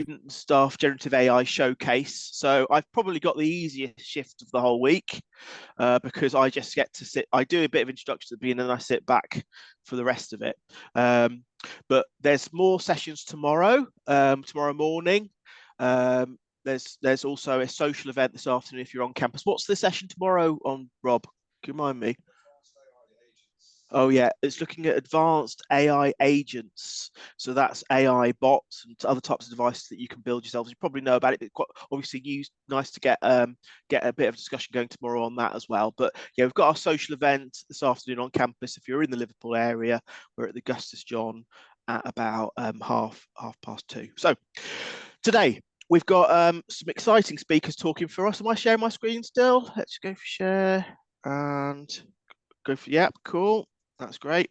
student staff generative AI showcase. So I've probably got the easiest shift of the whole week because I just get to sit. I do a bit of introduction at the beginning and I sit back for the rest of it. But there's more sessions tomorrow, tomorrow morning. There's also a social event this afternoon if you're on campus. What's the session tomorrow on, Rob? Can you remind me? Oh yeah, it's looking at advanced AI agents. So that's AI bots and other types of devices that you can build yourselves. You probably know about it. It's quite obviously nice to get a bit of discussion going tomorrow on that as well. But yeah, we've got our social event this afternoon on campus. If you're in the Liverpool area, we're at the Augustus John at about half past 2. So today we've got some exciting speakers talking for us. Am I sharing my screen still? Let's go for share and go for, yep, cool. That's great.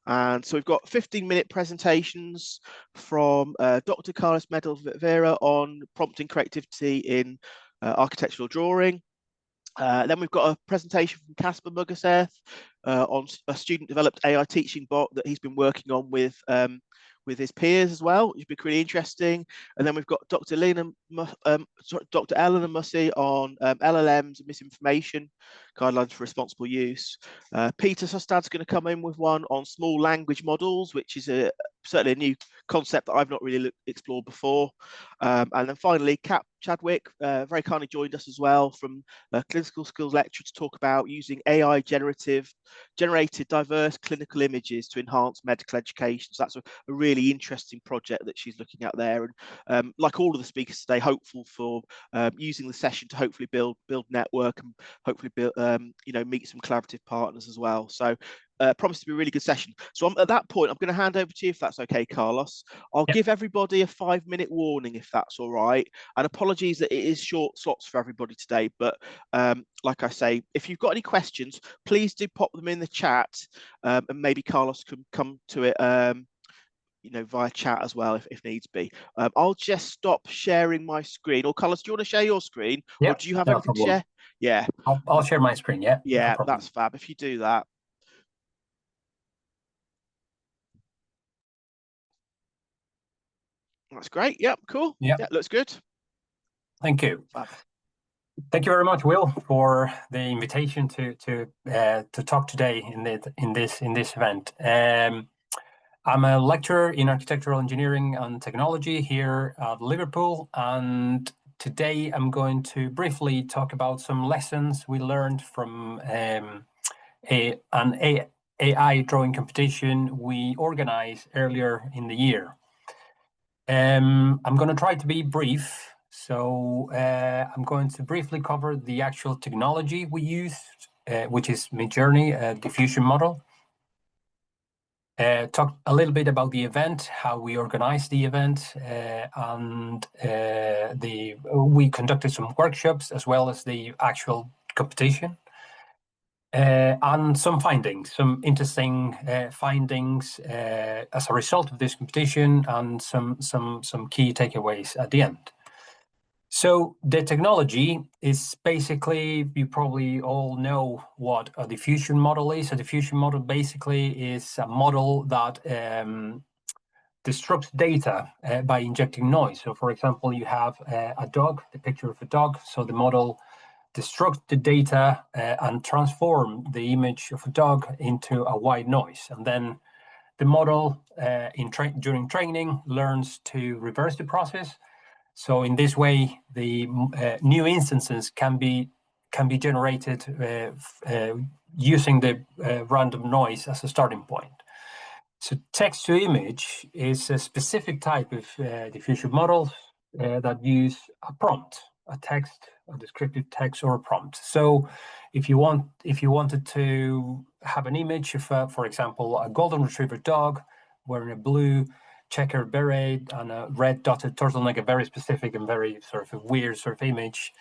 And so we've got 15-minute presentations from Dr. Carlos Medel-Vera on prompting creativity in architectural drawing. Then we've got a presentation from Casper Mugaseth on a student-developed AI teaching bot that he's been working on with his peers as well, which would be really interesting. And then we've got Dr. Elena, Dr. Elena Musi on LLMs and misinformation, guidelines for responsible use. Peter Sustad's going to come in with one on small language models, which is certainly a new concept that I've not really explored before. And then finally, Chadwick very kindly joined us as well from a clinical skills lecture to talk about using AI generated diverse clinical images to enhance medical education. So that's a really interesting project that she's looking at there. And like all of the speakers today, hopeful for using the session to hopefully build network and hopefully build, meet some collaborative partners as well. So promised to be a really good session. So at that point, I'm going to hand over to you if that's okay, Carlos. I'll give everybody a 5-minute warning if that's all right. And apologies that it is short slots for everybody today. But like I say, if you've got any questions, please do pop them in the chat, and maybe Carlos can come to it via chat as well if needs be. I'll just stop sharing my screen. Or Carlos, do you want to share your screen? Or do you have anything to share? Yeah. I'll share my screen, yeah. Yeah, no, that's fab. If you do that. That's great. Yep, cool. Yeah, looks good. Thank you. Fab. Thank you very much, Will, for the invitation to talk today in this event. I'm a lecturer in architectural engineering and technology here at Liverpool, and today I'm going to briefly talk about some lessons we learned from an AI drawing competition we organized earlier in the year. I'm going to try to be brief, so I'm going to briefly cover the actual technology we used, which is Midjourney, a diffusion model. Talk a little bit about the event, how we organized the event, and we conducted some workshops as well as the actual competition, and some findings, some interesting findings as a result of this competition, and some key takeaways at the end. So the technology is basically, you probably all know what a diffusion model is. A diffusion model basically is a model that disrupts data by injecting noise. So for example, you have a dog, the picture of a dog. So the model destruct the data and transform the image of a dog into a white noise. And then the model during training learns to reverse the process. So in this way, the new instances can be generated using the random noise as a starting point. So text to image is a specific type of diffusion model that use a prompt, a text, a descriptive text, or a prompt. So if you wanted to have an image of, for example, a golden retriever dog wearing a blue checkered beret and a red dotted turtleneck, a very specific and very sort of weird sort of image.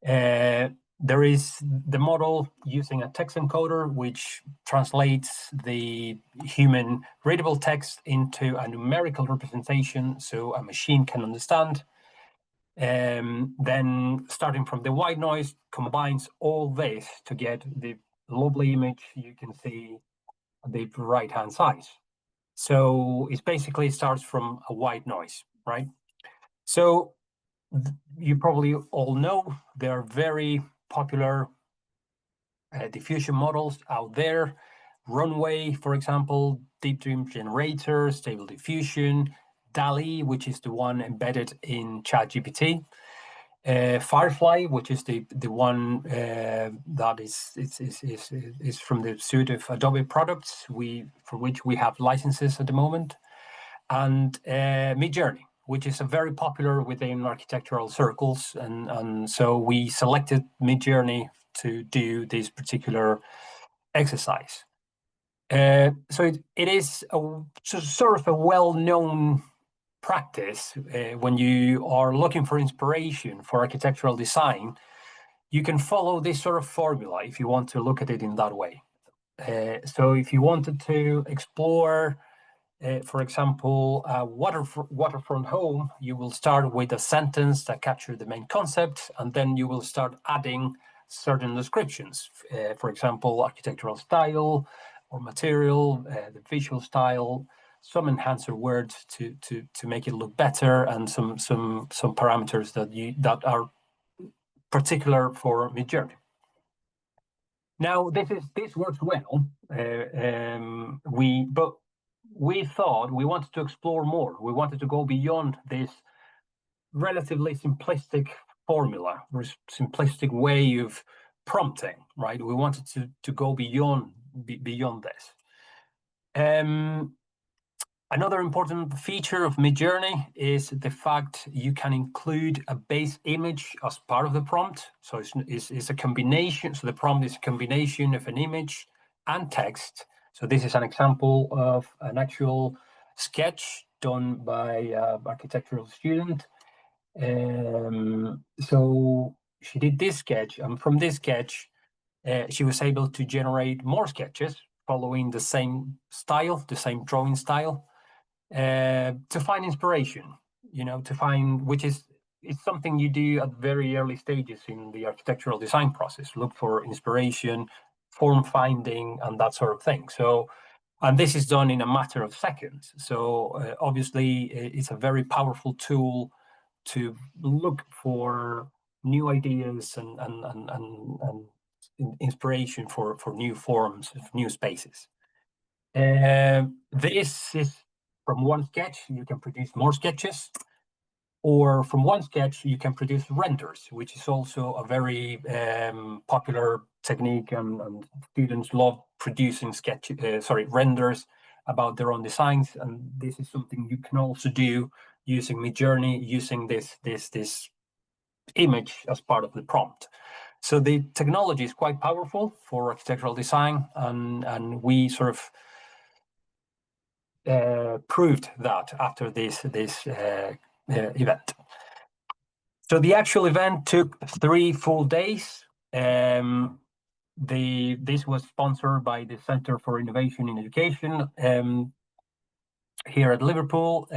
There is the model using a text encoder, which translates the human readable text into a numerical representation so a machine can understand. Then starting from the white noise, combines all this to get the lovely image you can see on the right-hand side. So it basically starts from a white noise, right? So you probably all know there are very popular diffusion models out there. Runway, for example, Deep Dream Generator, Stable Diffusion, DALL-E, which is the one embedded in ChatGPT, Firefly, which is the one that is from the suite of Adobe products for which we have licenses at the moment, and Midjourney, which is a very popular within architectural circles, and so we selected Midjourney to do this particular exercise. So it is sort of a well-known practice when you are looking for inspiration for architectural design. You can follow this sort of formula if you want to look at it in that way. So if you wanted to explore, for example, a waterfront home, you will start with a sentence that captures the main concept, and then you will start adding certain descriptions. For example, architectural style or material, the visual style, some enhancer words to make it look better, and some parameters that are particular for Midjourney. Now this works well. But we thought we wanted to explore more. We wanted to go beyond this relatively simplistic formula, or simplistic way of prompting, right? We wanted to go beyond this. Another important feature of Midjourney is the fact you can include a base image as part of the prompt. So it's a combination. So the prompt is a combination of an image and text. So this is an example of an actual sketch done by an architectural student. So she did this sketch, and from this sketch, she was able to generate more sketches following the same style, the same drawing style, to find inspiration, which is something you do at very early stages in the architectural design process. Look for inspiration, form finding, and that sort of thing. So, and this is done in a matter of seconds. So obviously, it's a very powerful tool to look for new ideas and inspiration for new forms, new spaces. This is from one sketch, you can produce more sketches, or from one sketch, you can produce renders, which is also a very popular technique, and students love producing renders about their own designs. And this is something you can also do using Midjourney, using this image as part of the prompt. So the technology is quite powerful for architectural design, and we sort of proved that after this event. So the actual event took 3 full days. This was sponsored by the Center for Innovation in Education here at Liverpool.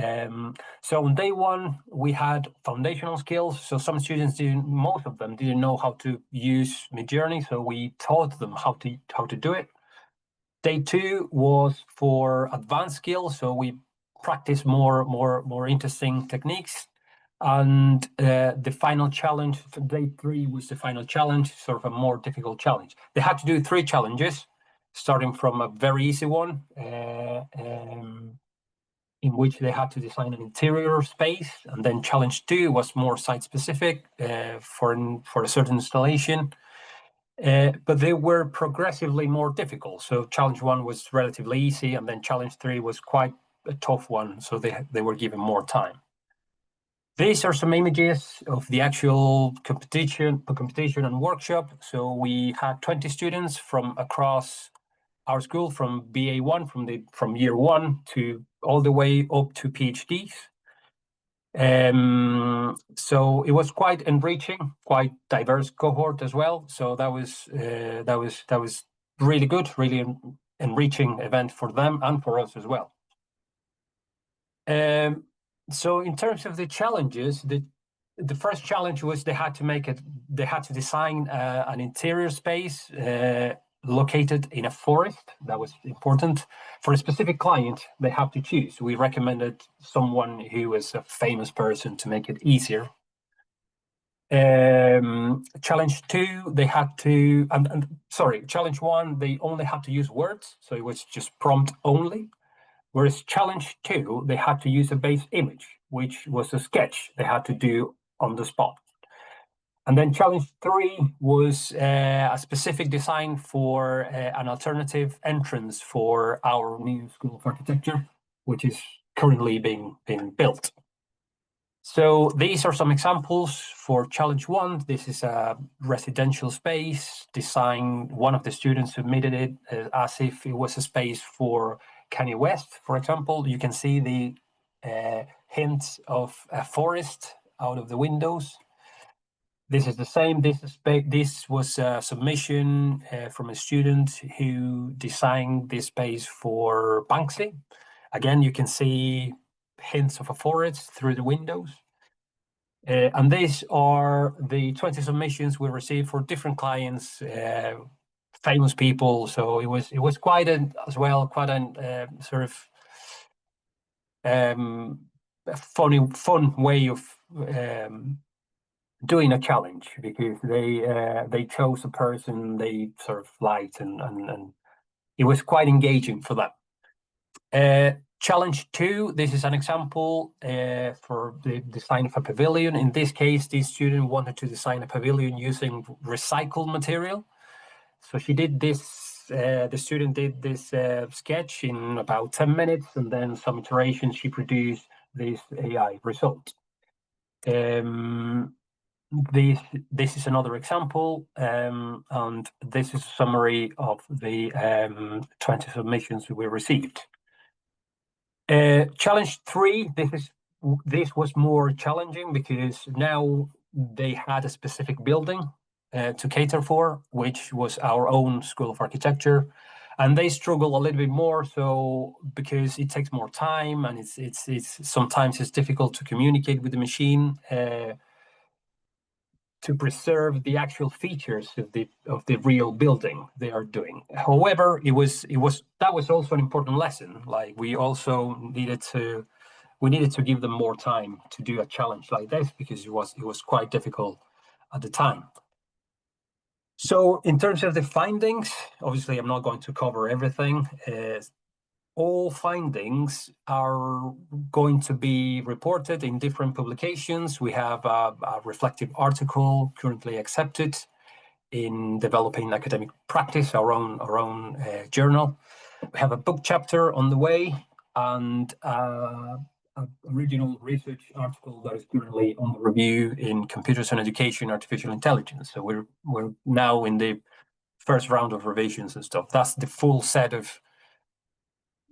So on day 1, we had foundational skills. So some students most of them didn't know how to use Midjourney, so we taught them how to do it. Day 2 was for advanced skills, so we practiced more interesting techniques. And the final challenge for day 3 was the final challenge, sort of a more difficult challenge. They had to do 3 challenges, starting from a very easy one, in which they had to design an interior space, and then challenge 2 was more site-specific for a certain installation. But they were progressively more difficult. So challenge 1 was relatively easy, and then challenge 3 was quite a tough one, so they were given more time. These are some images of the actual competition and workshop. So we had 20 students from across our school, from BA1, from year 1 to all the way up to PhDs. So it was quite enriching, quite diverse cohort as well. So that was really good, really enriching event for them and for us as well. So in terms of the challenges, the first challenge was they had to design an interior space located in a forest. That was important. For a specific client, they have to choose. We recommended someone who is a famous person to make it easier. Challenge 2, they had to, challenge 1, they only had to use words, so it was just prompt only. Whereas challenge 2, they had to use a base image, which was a sketch they had to do on the spot. And then challenge 3 was a specific design for an alternative entrance for our new School of Architecture, which is currently being built. So these are some examples for challenge 1. This is a residential space design. One of the students submitted it as if it was a space for Kanye West, for example. You can see the hints of a forest out of the windows. This is the same. This was a submission from a student who designed this space for Banksy. Again, you can see hints of a forest through the windows. And these are the 20 submissions we received for different clients, famous people. So it was quite a sort of fun way of doing a challenge, because they chose a person they sort of liked, and it was quite engaging for them. Challenge 2, this is an example for the design of a pavilion. In this case, this student wanted to design a pavilion using recycled material. So she did this, the student did this sketch in about 10 minutes, and then some iterations, she produced this AI result. This is another example, and this is a summary of the 20 submissions we received. Challenge 3, this was more challenging because now they had a specific building to cater for, which was our own School of Architecture, and they struggle a little bit more. So because it takes more time, and it's sometimes it's difficult to communicate with the machine to preserve the actual features of the real building they are doing. However, that was also an important lesson. Like we needed to give them more time to do a challenge like this, because it was quite difficult at the time. So in terms of the findings, obviously I'm not going to cover everything. All findings are going to be reported in different publications. We have a reflective article currently accepted in Developing Academic Practice, our own journal. We have a book chapter on the way, and an original research article that is currently on the review in Computers and Education, Artificial Intelligence. So we're now in the first round of revisions and stuff. That's the full set of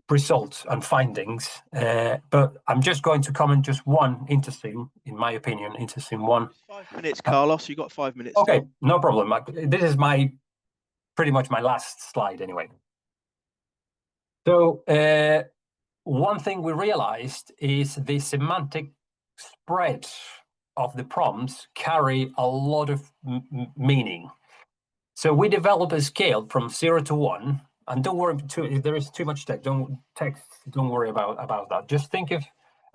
results and findings, but I'm just going to comment just one interesting, in my opinion, one. 5 minutes, Carlos. You got 5 minutes. Okay, still. No problem. This is pretty much my last slide anyway. So one thing we realized is the semantic spread of the prompts carry a lot of meaning. So we developed a scale from 0 to 1. And don't worry, if there is too much text, don't worry about that. Just think of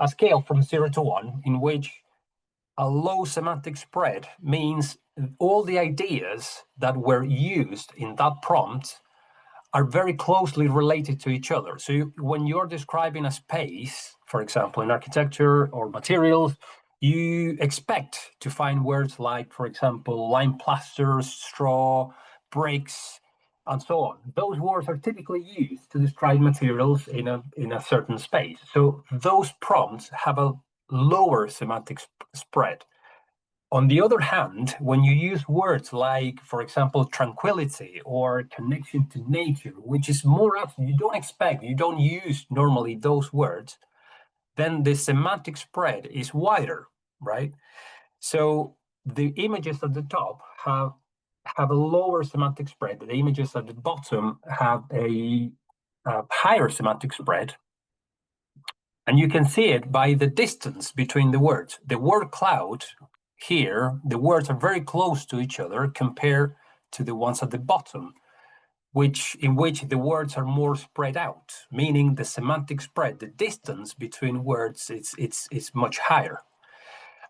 a scale from 0 to 1 in which a low semantic spread means all the ideas that were used in that prompt are very closely related to each other. So when you're describing a space, for example, in architecture or materials, you expect to find words like, for example, lime plasters, straw, bricks, and so on. Those words are typically used to describe materials in a certain space. So those prompts have a lower semantic spread. On the other hand, when you use words like, for example, tranquility or connection to nature, which is more often, you don't use normally those words, then the semantic spread is wider, right? So the images at the top have a lower semantic spread. The images at the bottom have a higher semantic spread. And you can see it by the distance between the words. The word cloud here, the words are very close to each other compared to the ones at the bottom. in which the words are more spread out, meaning the semantic spread, the distance between words, it's much higher.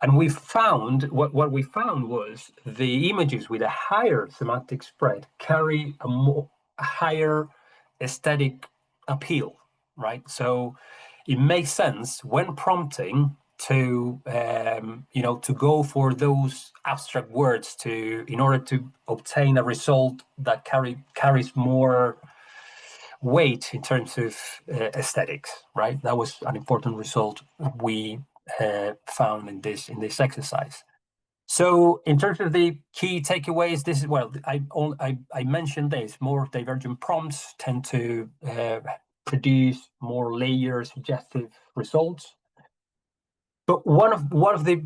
And we found, what we found was the images with a higher semantic spread carry a higher aesthetic appeal, right? So it makes sense when prompting to to go for those abstract words in order to obtain a result that carries more weight in terms of aesthetics, right? That was an important result we found in this exercise. So in terms of the key takeaways, this is, well, I mentioned this, more divergent prompts tend to produce more layered suggestive results. But one of the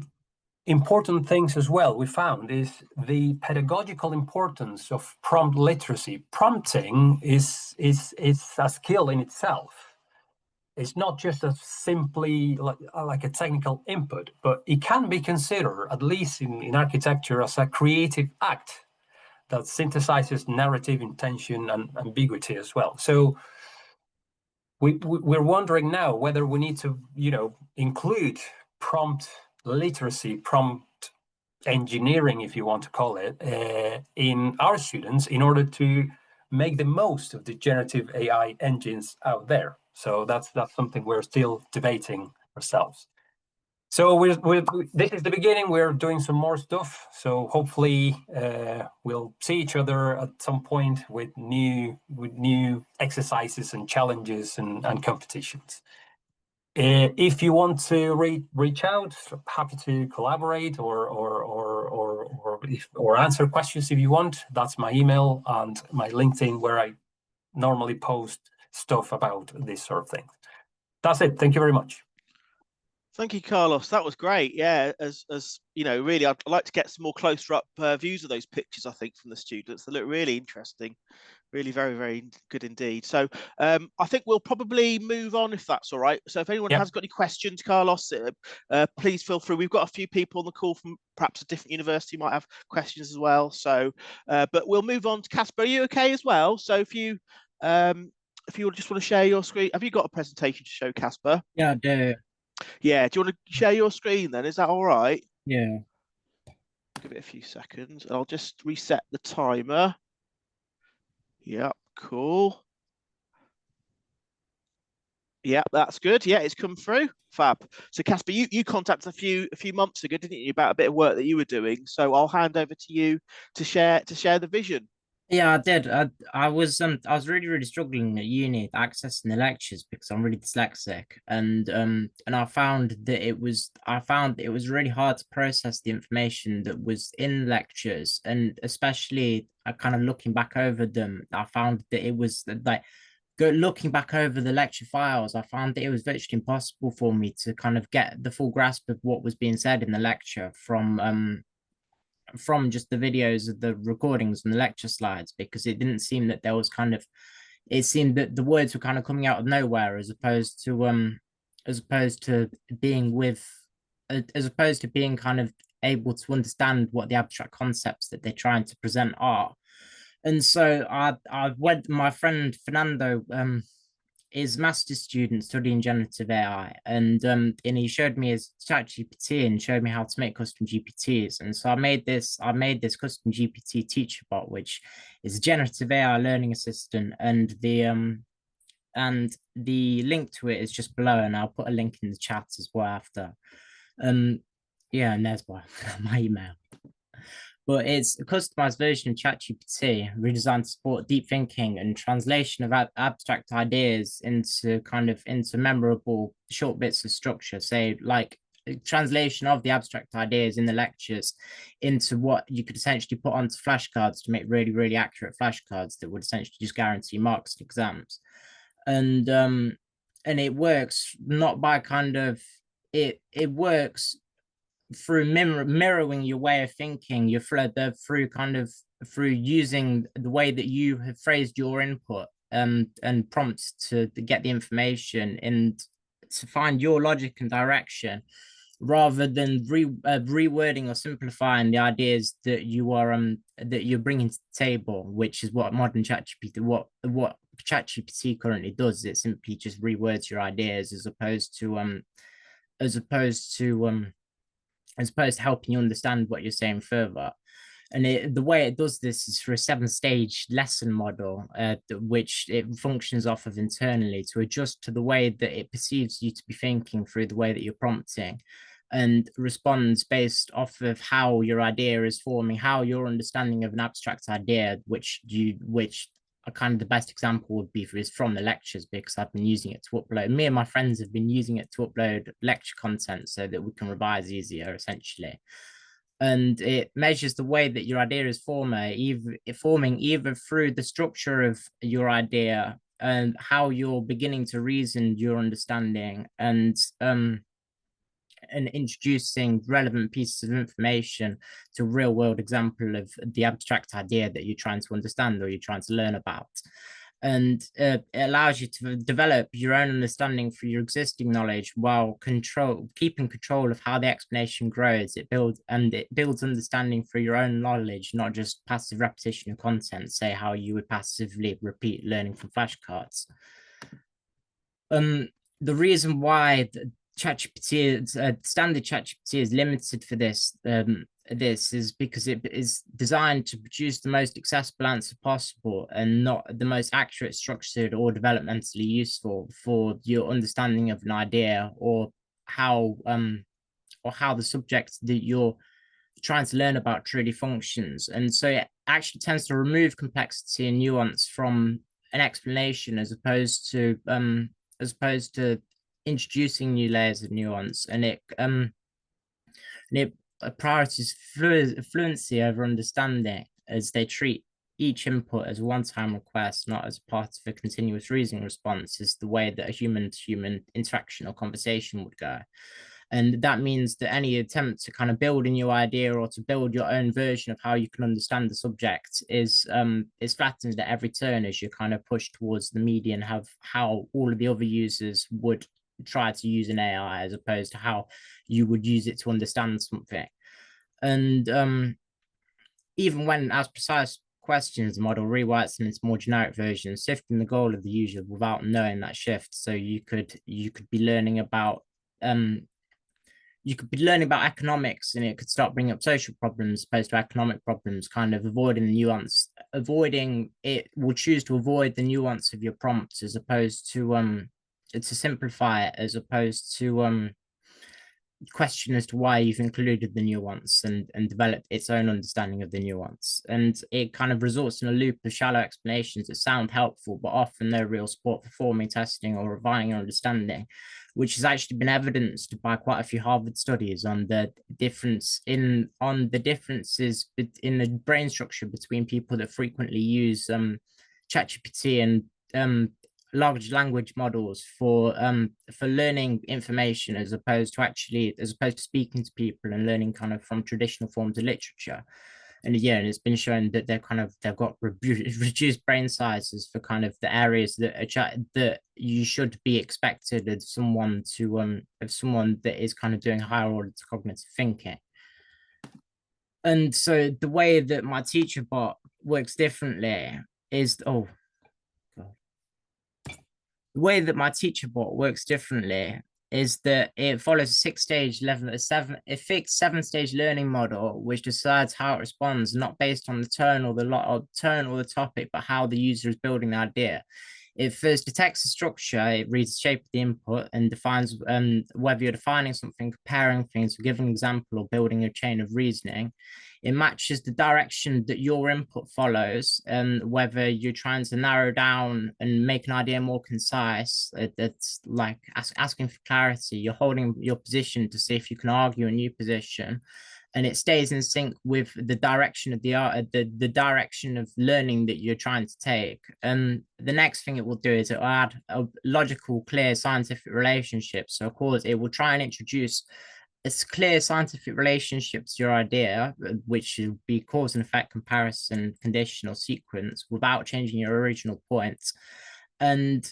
important things as well we found is the pedagogical importance of prompt literacy. Prompting is a skill in itself. It's not just a simply like a technical input, but it can be considered, at least in architecture, as a creative act that synthesizes narrative, intention, and ambiguity as well. So we're wondering now whether we need to, include prompt literacy, prompt engineering, if you want to call it, in our students in order to make the most of the generative AI engines out there. So that's something we're still debating ourselves. So this is the beginning. We're doing some more stuff. So hopefully we'll see each other at some point with new exercises and challenges and competitions. If you want to reach out, happy to collaborate or answer questions if you want. That's my email and my LinkedIn, where I normally post stuff about this sort of thing. That's it. Thank you very much. Thank you, Carlos. That was great. Yeah, as really, I'd like to get some more closer up views of those pictures, I think, from the students. They look really interesting. Really very, very good indeed. So I think we'll probably move on, if that's all right. So if anyone has got any questions, Carlos, please feel free. We've got a few people on the call from perhaps a different university might have questions as well. So, but we'll move on to Casper. Are you okay as well? So if you just want to share your screen, have you got a presentation to show, Casper? Yeah, I do. Yeah. Do you want to share your screen then? Is that all right? Yeah. Give it a few seconds. I'll just reset the timer. Yep, cool. Yeah, that's good. Yeah, it's come through. Fab. So Casper, you contacted a few months ago, didn't you, about a bit of work that you were doing? So I'll hand over to you to share the vision. Yeah, I did. I was really struggling at uni accessing the lectures because I'm really dyslexic, and I found that it was really hard to process the information that was in lectures, and especially kind of looking back over them, I found that it was like looking back over the lecture files, I found that it was virtually impossible for me to kind of get the full grasp of what was being said in the lecture from just the videos of the recordings and the lecture slides, because it didn't seem that there was it seemed that the words were kind of coming out of nowhere, as opposed to being kind of able to understand what the abstract concepts that they're trying to present are. And so I went, my friend Fernando is a master's student studying generative AI, and he showed me his ChatGPT and showed me how to make custom GPTs. And so I made this custom GPT teacher bot, which is a generative AI learning assistant, and the link to it is just below, and I'll put a link in the chat as well after. Yeah, and there's my email. But it's a customized version of ChatGPT redesigned to support deep thinking and translation of abstract ideas into memorable short bits of structure. Say, like translation of the abstract ideas in the lectures into what you could essentially put onto flashcards to make really, really accurate flashcards that would essentially just guarantee marks in exams. And it works not by it works through mirroring your way of thinking, through using the way that you have phrased your input and prompts to get the information and to find your logic and direction rather than rewording or simplifying the ideas that you're bringing to the table, which is what modern ChatGPT, what ChatGPT currently does. It simply just rewords your ideas as opposed to helping you understand what you're saying further. And the way it does this is through a 7-stage lesson model, which it functions off of internally to adjust to the way that it perceives you to be thinking through the way that you're prompting, and responds based off of how your idea is forming, how your understanding of an abstract idea, which a kind of the best example would be is from the lectures, because I've been using it to upload. Me and my friends have been using it to upload lecture content so that we can revise easier, essentially. And it measures the way that your idea is forming either through the structure of your idea and how you're beginning to reason your understanding, and introducing relevant pieces of information to a real world example of the abstract idea that you're trying to understand or you're trying to learn about. And it allows you to develop your own understanding through your existing knowledge while keeping control of how the explanation grows. It builds understanding through your own knowledge, not just passive repetition of content, say how you would passively repeat learning from flashcards. The reason why standard ChatGPT is limited for this is because it is designed to produce the most accessible answer possible and not the most accurate, structured, or developmentally useful for your understanding of an idea or how the subject that you're trying to learn about truly functions. And so it actually tends to remove complexity and nuance from an explanation as opposed to introducing new layers of nuance, and it prioritizes fluency over understanding, as they treat each input as a one-time request, not as part of a continuous reasoning response, is the way that a human-to-human interaction or conversation would go. And that means that any attempt to kind of build a new idea or to build your own version of how you can understand the subject is flattened at every turn as you kind of push towards the median of how all of the other users would try to use an AI, as opposed to how you would use it to understand something. And even when asked precise questions, the model rewrites them into more generic versions, shifting the goal of the user without knowing that shift. So you could be learning about economics, and it could start bringing up social problems as opposed to economic problems, kind of avoiding the nuance. It will choose to avoid the nuance of your prompts as opposed to simplify it, as opposed to question as to why you've included the nuance and developed its own understanding of the nuance. And it kind of results in a loop of shallow explanations that sound helpful, but often no real support for forming, testing, or refining your understanding, which has actually been evidenced by quite a few Harvard studies on the differences in the brain structure between people that frequently use ChatGPT and large language models for learning information as opposed to speaking to people and learning kind of from traditional forms of literature. And yeah, and it's been shown that they've got reduced brain sizes for kind of the areas that you should be expected of someone that is kind of doing higher order cognitive thinking. And so the way that my teacher bot works differently is the way that my teacher bot works differently is that it follows a 6-stage fixed 7-stage learning model, which decides how it responds, not based on the tone or the topic, but how the user is building the idea. It first detects the structure, it reads the shape of the input and defines whether you're defining something, comparing things, giving an example, or building a chain of reasoning. It matches the direction that your input follows, and whether you're trying to narrow down and make an idea more concise. It's like asking for clarity. You're holding your position to see if you can argue a new position, and it stays in sync with the direction of the direction of learning that you're trying to take. And the next thing it will do is it will add a logical, clear scientific relationship. So of course, it will try and introduce a clear scientific relationship to your idea, which would be cause and effect, comparison, conditional, sequence, without changing your original points. And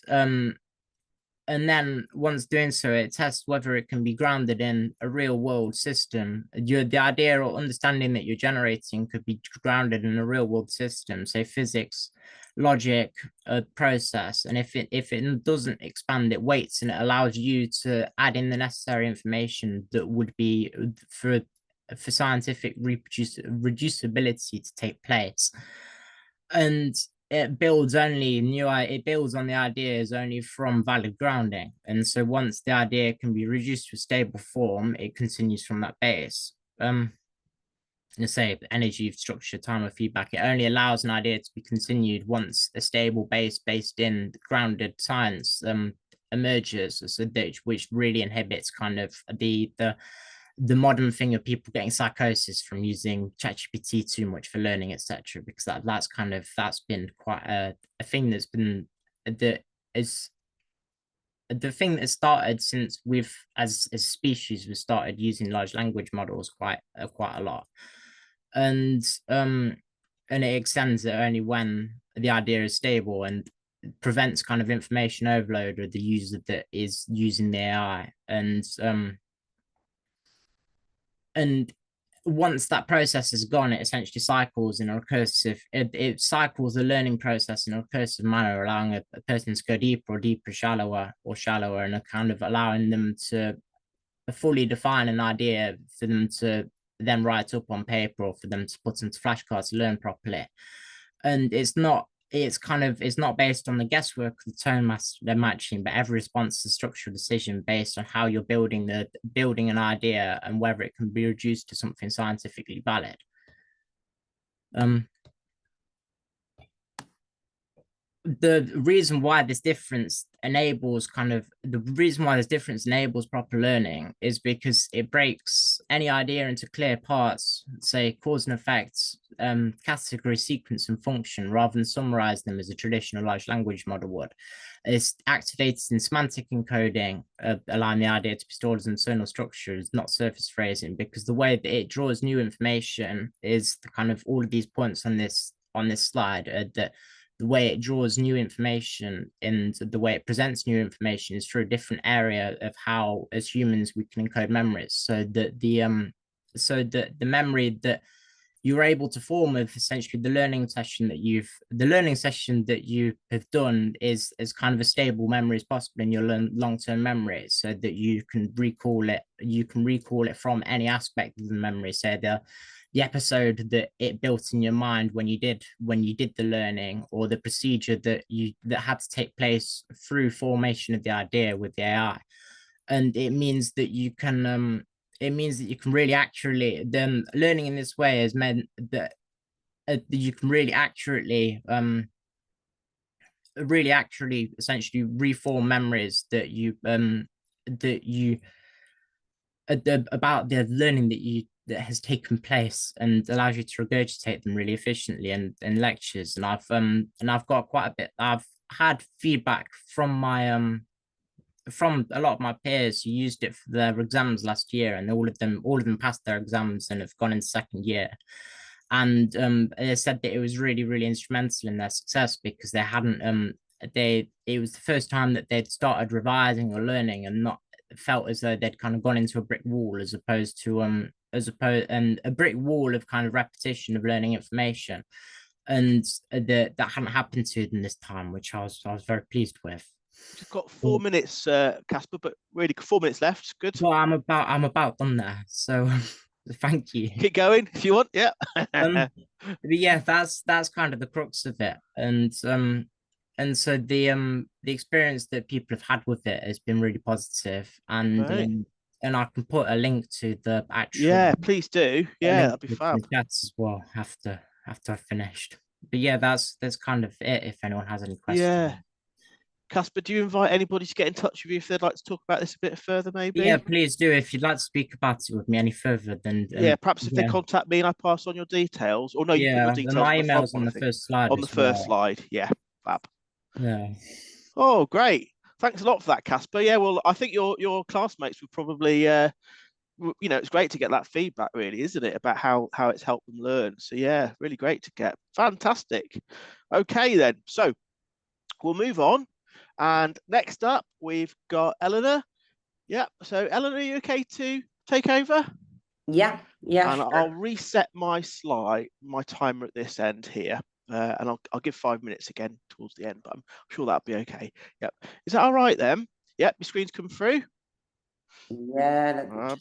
and then once doing so, it tests whether it can be grounded in a real world system. The idea or understanding that you're generating could be grounded in a real world system, say physics, logic, process. And if it doesn't expand, it waits, and it allows you to add in the necessary information that would be for scientific reducibility to take place. And it builds on the ideas only from valid grounding. And so once the idea can be reduced to a stable form, it continues from that base. Let's say energy, structure, time of feedback, it only allows an idea to be continued once a stable base based in grounded science emerges, so that, which really inhibits kind of the modern thing of people getting psychosis from using ChatGPT too much for learning, etc. Because that's been quite a thing that's been the thing that started since we've as a species we started using large language models quite a lot, and it extends it only when the idea is stable and prevents kind of information overload or the user that is using the AI. And once that process is gone, it essentially cycles in a recursive, it cycles the learning process in a recursive manner, allowing a person to go deeper or deeper, shallower or shallower, and a kind of allowing them to fully define an idea for them to then write up on paper or for them to put into flashcards to learn properly. And it's not based on the guesswork of the tone they're matching, but every response is a structural decision based on how you're building an idea and whether it can be reduced to something scientifically valid. The reason why this difference enables proper learning is because it breaks any idea into clear parts, say cause and effects, category, sequence, and function, rather than summarize them as a traditional large language model would. It's activated in semantic encoding, allowing the idea to be stored as internal structures, not surface phrasing, because the way that it draws new information is the kind of all of these points on this slide, that the way it draws new information and the way it presents new information is through a different area of how, as humans, we can encode memories. So that the memory that you're able to form of essentially the learning session that you have done is as kind of a stable memory as possible in your long-term memory, so that you can recall it from any aspect of the memory, say the episode that it built in your mind when you did the learning, or the procedure that had to take place through formation of the idea with the AI. And it means that you can really accurately, then learning in this way has meant that you can really accurately essentially reform memories that about the learning that has taken place, and allows you to regurgitate them really efficiently in lectures. And I've got quite a bit. I've had feedback from a lot of my peers who used it for their exams last year, and all of them passed their exams and have gone into second year. And they said that it was really, really instrumental in their success, because it was the first time that they'd started revising or learning and not felt as though they'd kind of gone into a brick wall, as opposed to a brick wall of kind of repetition of learning information, and that hadn't happened to them this time, which I was very pleased with. We've got 4 minutes, Casper, but really 4 minutes left. Good. Well, I'm about done there, so thank you. Keep going if you want. Yeah. But yeah, that's kind of the crux of it, and so the experience that people have had with it has been really positive, and right. And I can put a link to the actual. Yeah, please do. Yeah, that'd be fab. That's as well after I've finished. But yeah, that's kind of it. If anyone has any questions. Yeah. Casper, do you invite anybody to get in touch with you if they'd like to talk about this a bit further, maybe? Yeah, please do. If you'd like to speak about it with me any further, then yeah, perhaps if they contact me and I pass on your details, or no, you put your details my email's on the first slide. On the first slide, yeah, fab. Yeah. Oh, great! Thanks a lot for that, Casper. Yeah, well, I think your classmates would probably, it's great to get that feedback, really, isn't it, about how it's helped them learn. So yeah, really great to get. Fantastic. Okay, then. So we'll move on. And next up, we've got Elena. Yeah, so Elena, are you okay to take over? Yeah, And sure. I'll reset my timer at this end here. And I'll give 5 minutes again towards the end, but I'm sure that'll be okay. Yep. Is that all right then? Yep, your screen's come through. Yeah, let me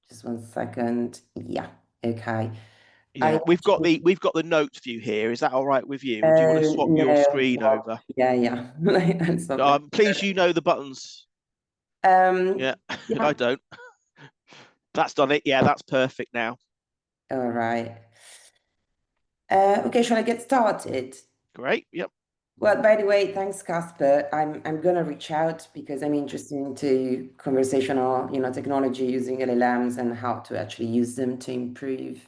just 1 second. Yeah, okay. Yeah, we've got the notes view here. Is that all right with you? Or do you want to swap your screen over? Yeah. Please, you know the buttons. Yeah, I don't. That's done it. Yeah, that's perfect now. All right. Okay, shall I get started? Great. Yep. Well, by the way, thanks, Casper. I'm gonna reach out because I'm interested into conversational, technology using LLMs and how to actually use them to improve,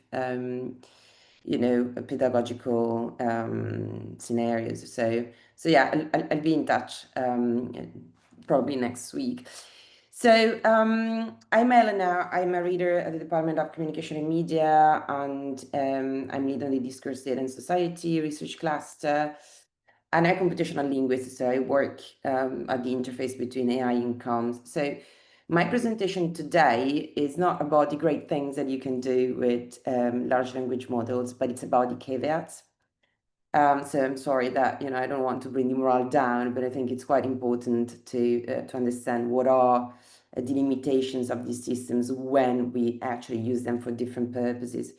pedagogical scenarios. So yeah, I'll be in touch probably next week. So I'm Elena. I'm a reader at the Department of Communication and Media, and I'm lead on the Discourse Data and Society research cluster. And I'm a computational linguist, so I work at the interface between AI and comms. So my presentation today is not about the great things that you can do with large language models, but it's about the caveats. So I'm sorry that I don't want to bring the morale down, but I think it's quite important to understand what are the limitations of these systems when we actually use them for different purposes.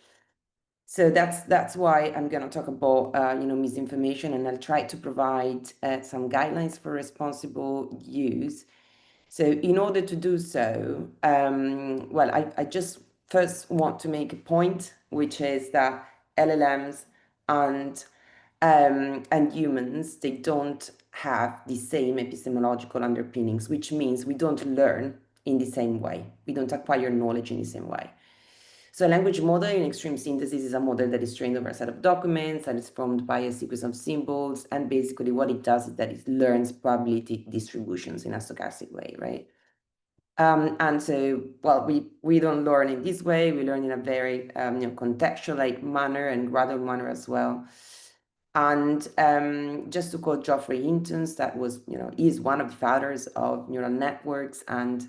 So that's why I'm going to talk about misinformation, and I'll try to provide some guidelines for responsible use. So in order to do so, well, I just first want to make a point, which is that LLMs and humans, they don't have the same epistemological underpinnings, which means we don't learn in the same way. We don't acquire knowledge in the same way. So a language model in extreme synthesis is a model that is trained over a set of documents and is formed by a sequence of symbols. And basically what it does is that it learns probability distributions in a stochastic way, right? And so, well, we don't learn in this way. We learn in a very contextual manner and gradual manner as well. And just to quote Geoffrey Hinton's, that was, is one of the fathers of neural networks and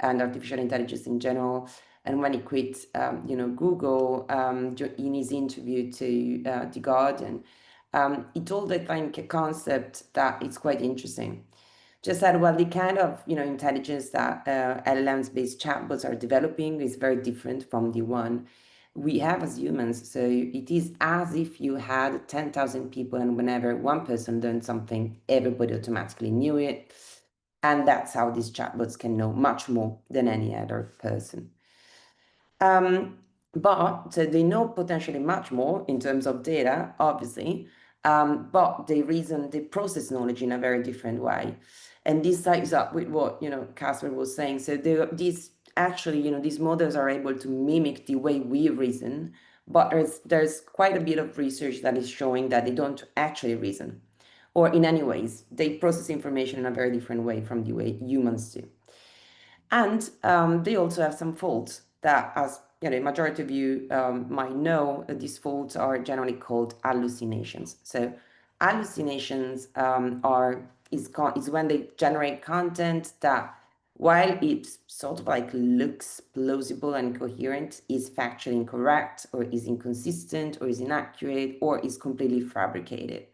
artificial intelligence in general. And when he quit, Google, in his interview to The Guardian, he told, I think, a concept that is quite interesting. Just that, well, the kind of, intelligence that LLMs-based chatbots are developing is very different from the one we have as humans. So it is as if you had 10,000 people, and whenever one person learned something, everybody automatically knew it. And that's how these chatbots can know much more than any other person. But they know potentially much more in terms of data, obviously, but they process knowledge in a very different way. And this ties up with what, Casper was saying. So these models are able to mimic the way we reason, but there's quite a bit of research that is showing that they don't actually reason, or in any ways, they process information in a very different way from the way humans do. And they also have some faults that, as a majority of you might know, these faults are generally called hallucinations. So hallucinations is when they generate content that, while it sort of looks plausible and coherent, is factually incorrect, or is inconsistent, or is inaccurate, or is completely fabricated.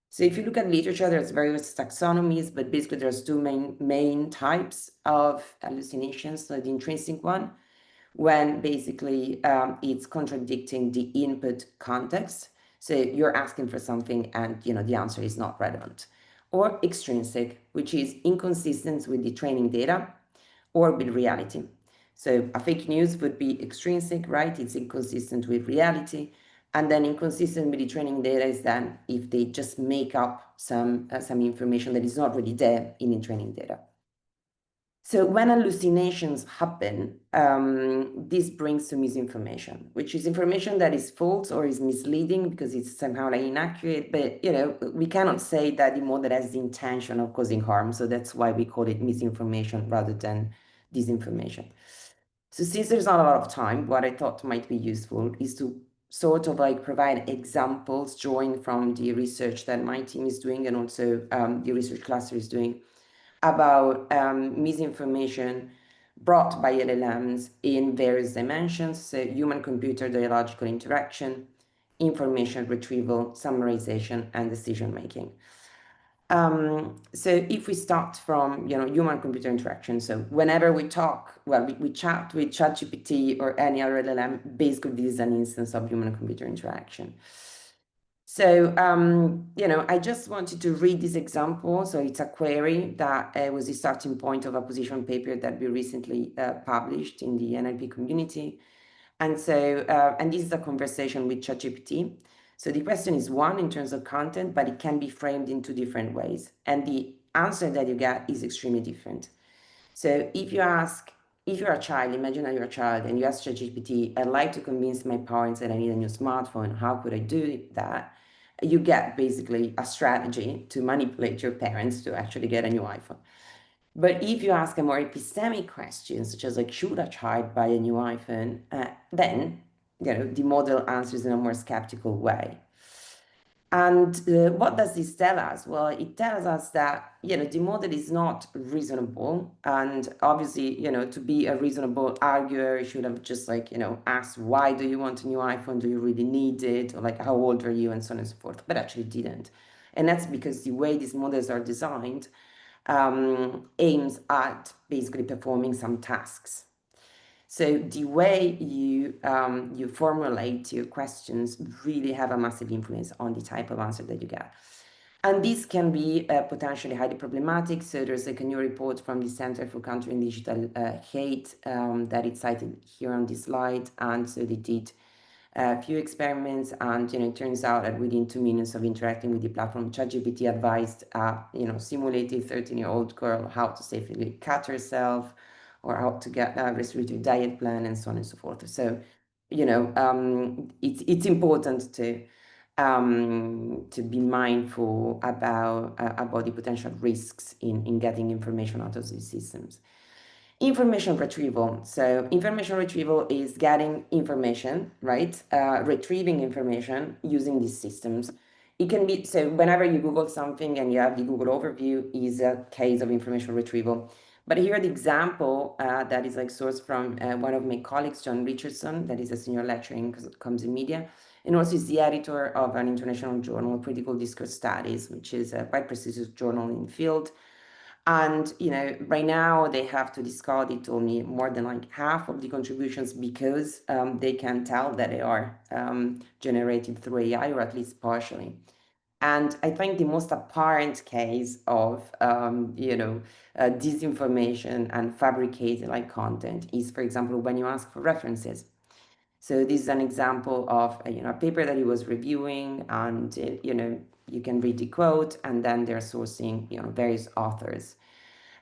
So if you look at literature, there's various taxonomies, but basically there's two main types of hallucinations. So the intrinsic one, when basically it's contradicting the input context. So you're asking for something and the answer is not relevant. Or extrinsic, which is inconsistent with the training data or with reality. So a fake news would be extrinsic, right? It's inconsistent with reality. And then inconsistent with the training data is then if they just make up some information that is not really there in the training data. So when hallucinations happen, this brings to misinformation, which is information that is false or is misleading because it's somehow inaccurate. But we cannot say that the model has the intention of causing harm. So that's why we call it misinformation rather than disinformation. So since there's not a lot of time, what I thought might be useful is to sort of like provide examples drawing from the research that my team is doing and also the research cluster is doing about misinformation brought by LLMs in various dimensions, so human-computer dialogical interaction, information retrieval, summarization, and decision-making. So if we start from, human-computer interaction, so whenever we talk, well, we chat with ChatGPT or any other LLM, basically this is an instance of human-computer interaction. So, I just wanted to read this example. So it's a query that was the starting point of a position paper that we recently published in the NLP community. And so, and this is a conversation with ChatGPT. So the question is one in terms of content, but it can be framed in two different ways. And the answer that you get is extremely different. So if you're a child, imagine that you're a child and you ask ChatGPT, I'd like to convince my parents that I need a new smartphone. How could I do that? You get basically a strategy to manipulate your parents to actually get a new iPhone. But if you ask a more epistemic question, such as like, should a child buy a new iPhone? Then, the model answers in a more skeptical way. And what does this tell us? Well, it tells us that, the model is not reasonable. And obviously, to be a reasonable arguer, you should have just asked, why do you want a new iPhone? Do you really need it? Or like, how old are you? And so on and so forth. But actually didn't. And that's because the way these models are designed aims at basically performing some tasks. So the way you formulate your questions really have a massive influence on the type of answer that you get. And this can be potentially highly problematic. So there's a new report from the Center for Countering Digital Hate that is cited here on this slide. And so they did a few experiments, and it turns out that within 2 minutes of interacting with the platform, ChatGPT advised simulated 13-year-old girl how to safely cut herself, or how to get a restrictive diet plan, and so on and so forth. So, it's important to be mindful about the potential risks in getting information out of these systems. Information retrieval. So information retrieval is getting information, right? Retrieving information using these systems. It can be, so whenever you Google something and you have the Google overview is a case of information retrieval. But here the example that is sourced from one of my colleagues, John Richardson, that is a senior lecturer in comms and media, and also is the editor of an international journal, Critical Discourse Studies, which is a quite prestigious journal in the field. And, right now they have to discard, it told me, more than half of the contributions because they can tell that they are generated through AI, or at least partially. And I think the most apparent case of, disinformation and fabricated content is, for example, when you ask for references. So this is an example of, a paper that he was reviewing, and, you can read the quote, and then they're sourcing, various authors.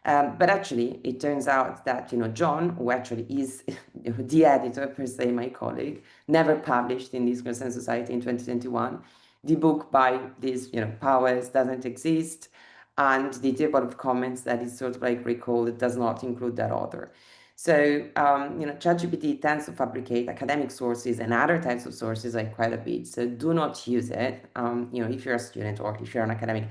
But actually, it turns out that, John, who actually is the editor, per se, my colleague, never published in Discourse and Society in 2021. The book by these, powers doesn't exist. And the table of comments that is sort of recalled does not include that author. So, ChatGPT tends to fabricate academic sources and other types of sources quite a bit. So do not use it, if you're a student or if you're an academic,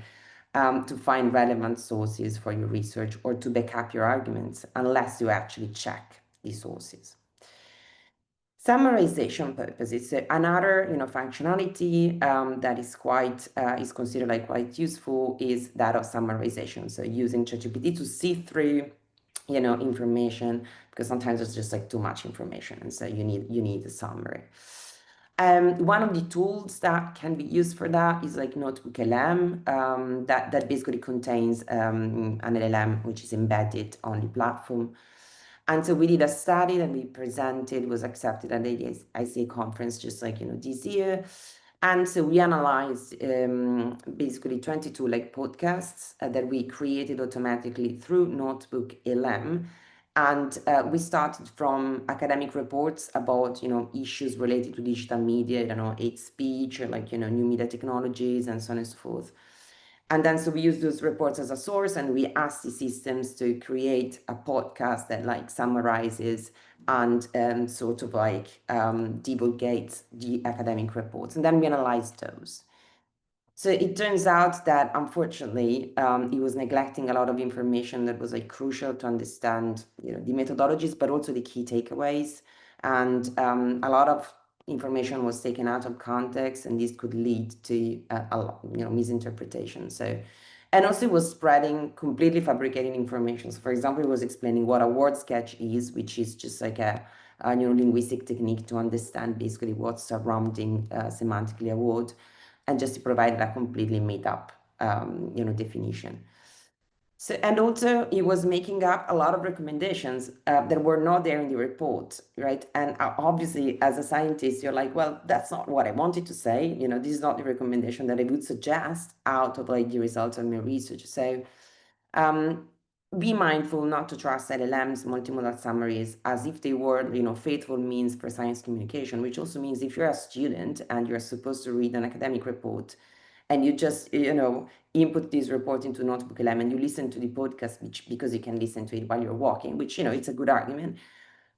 to find relevant sources for your research or to back up your arguments, unless you actually check the sources. Summarization purposes. So another, functionality that is is considered quite useful is that of summarization. So using ChatGPT to see through information, because sometimes it's just too much information, and so you need a summary. One of the tools that can be used for that is Notebook LM, that basically contains an LLM which is embedded on the platform. And so we did a study that we presented, was accepted at the ICA conference just this year. And so we analyzed basically 22 podcasts that we created automatically through Notebook LM. And we started from academic reports about, issues related to digital media, hate speech, or new media technologies, and so on and so forth. And then so we use those reports as a source, and we ask the systems to create a podcast that like summarizes and sort of like divulgates the academic reports, and then we analyze those. So it turns out that unfortunately, it was neglecting a lot of information that was like crucial to understand, you know, the methodologies, but also the key takeaways. And a lot of information was taken out of context, and this could lead to misinterpretation. So, and also it was spreading completely fabricating information. So, for example, it was explaining what a word sketch is, which is just like a linguistic technique to understand basically what's surrounding semantically a word, and just to provide a completely made up, definition. So, and also it was making up a lot of recommendations that were not there in the report, right? And obviously, as a scientist, you're like, well, that's not what I wanted to say. You know, this is not the recommendation that I would suggest out of like the results of my research. So, be mindful not to trust LLMs, multimodal summaries, as if they were, you know, faithful means for science communication, which also means if you're a student and you're supposed to read an academic report and you just, you know, input this report into Notebook LM and you listen to the podcast because you can listen to it while you're walking, which, you know, it's a good argument.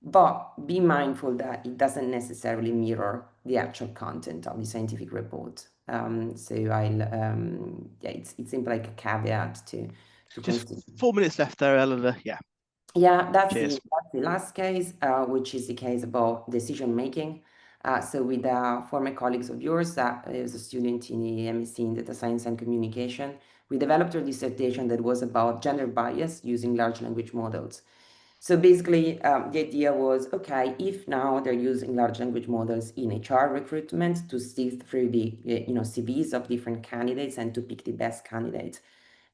But be mindful that it doesn't necessarily mirror the actual content of the scientific report. So it's simply like a caveat to Just consider. 4 minutes left there, Elena. Yeah. Yeah, that's Cheers. the last case, which is the case about decision making. So with former colleagues of yours, that is a student in the MSc in Data Science and Communication, we developed a dissertation that was about gender bias using large language models. So basically, the idea was, okay, if now they're using large language models in HR recruitment to sift through the CVs of different candidates and to pick the best candidates,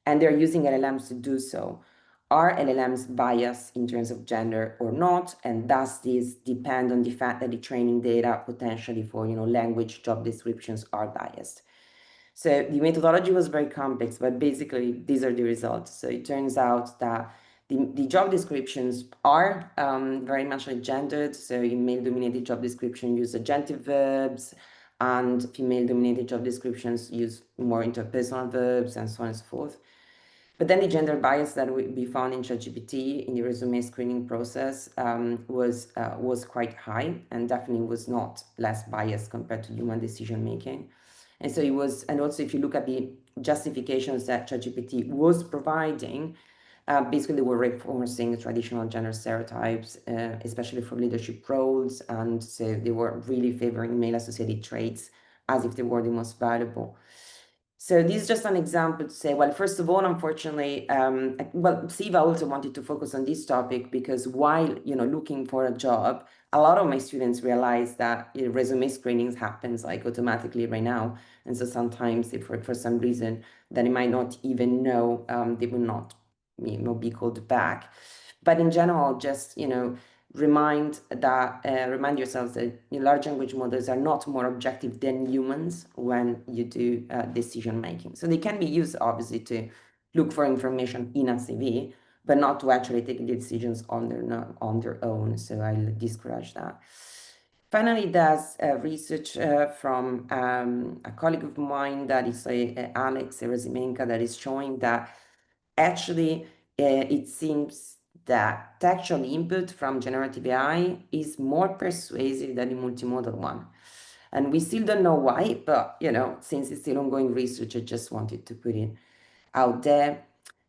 and they're using LLMs to do so, are LLMs biased in terms of gender or not? And does this depend on the fact that the training data potentially for language job descriptions are biased? So the methodology was very complex, but basically these are the results. So it turns out that the job descriptions are very much gendered. So in male-dominated job description use adjunctive verbs, and female-dominated job descriptions use more interpersonal verbs, and so on and so forth. But then the gender bias that we found in ChatGPT in the resume screening process was quite high, and definitely was not less biased compared to human decision making. And so it was, and also if you look at the justifications that ChatGPT was providing, basically they were reinforcing traditional gender stereotypes, especially for leadership roles, and so they were really favoring male-associated traits as if they were the most valuable. So this is just an example to say, well, first of all, unfortunately, Siva also wanted to focus on this topic because while, looking for a job, a lot of my students realize that resume screenings happens like automatically right now. And so sometimes if for some reason that they might not even know, they will not, be called back. But in general, just, remind yourselves that large language models are not more objective than humans when you do decision making. So they can be used obviously to look for information in a CV, but not to actually take decisions on their own. So I'll discourage that. Finally, there's research from a colleague of mine that is Alex Rezimenka, that is showing that actually it seems that textual input from generative AI is more persuasive than the multimodal one. And we still don't know why, but since it's still ongoing research, I just wanted to put it out there.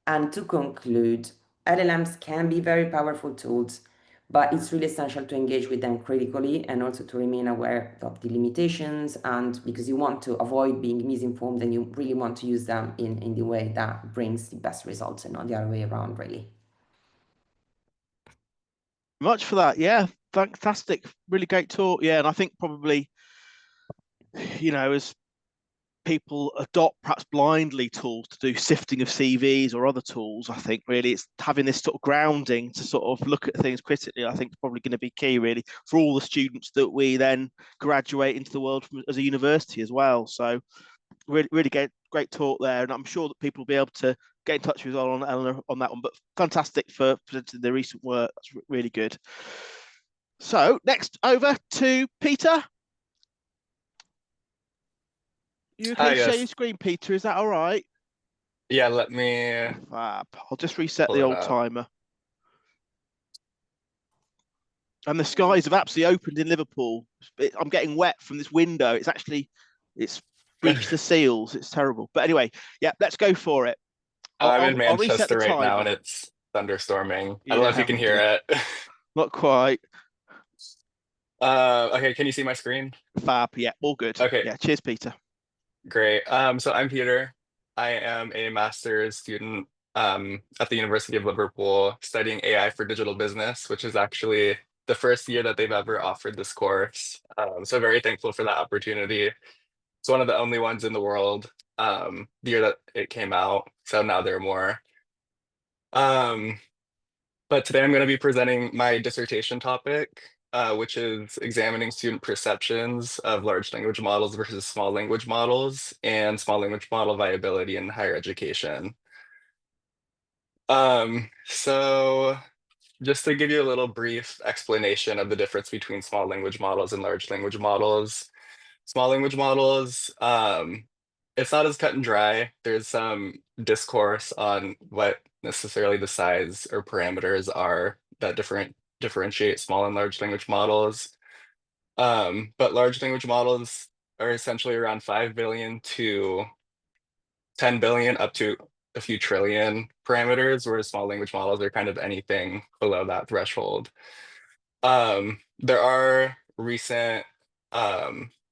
And to conclude, LLMs can be very powerful tools, but it's really essential to engage with them critically and also to remain aware of the limitations, and because you want to avoid being misinformed and you really want to use them in the way that brings the best results and not the other way around, really. Much for that. Yeah, fantastic. Really great talk. Yeah, and I think probably, as people adopt perhaps blindly tools to do sifting of CVs or other tools, I think really it's having this sort of grounding to sort of look at things critically, I think is probably going to be key really for all the students that we then graduate into the world as a university as well. So really great talk there, and I'm sure that people will be able to get in touch with us on Eleanor on that one, but fantastic for presenting the recent work. That's really good. So next over to Peter. You okay to share your screen, Peter? Is that all right? Yeah, let me Fab. I'll just reset pull the it old up. timer. And the skies have absolutely opened in Liverpool. I'm getting wet from this window. It's reached the seals. It's terrible. But anyway, yeah, let's go for it. I'm in I'll reset the Manchester right now, timer. and it's thunderstorming. I don't know if Yeah, you can hear it. not quite. Okay, can you see my screen? Fab. Yeah, all good. Okay, Yeah, cheers, Peter. great. So I'm Peter. I am a master's student at the University of Liverpool studying AI for digital business, which is actually the first year that they've ever offered this course. So very thankful for that opportunity. It's one of the only ones in the world, the year that it came out. So now there are more. Um, but today I'm going to be presenting my dissertation topic, which is examining student perceptions of large language models versus small language models and small language model viability in higher education. So just to give you a little brief explanation of the difference between small language models and large language models. Small language models, it's not as cut and dry. There's some discourse on what necessarily the size or parameters are that differentiate small and large language models. But large language models are essentially around 5 billion to 10 billion up to a few trillion parameters, whereas small language models are kind of anything below that threshold. There are recent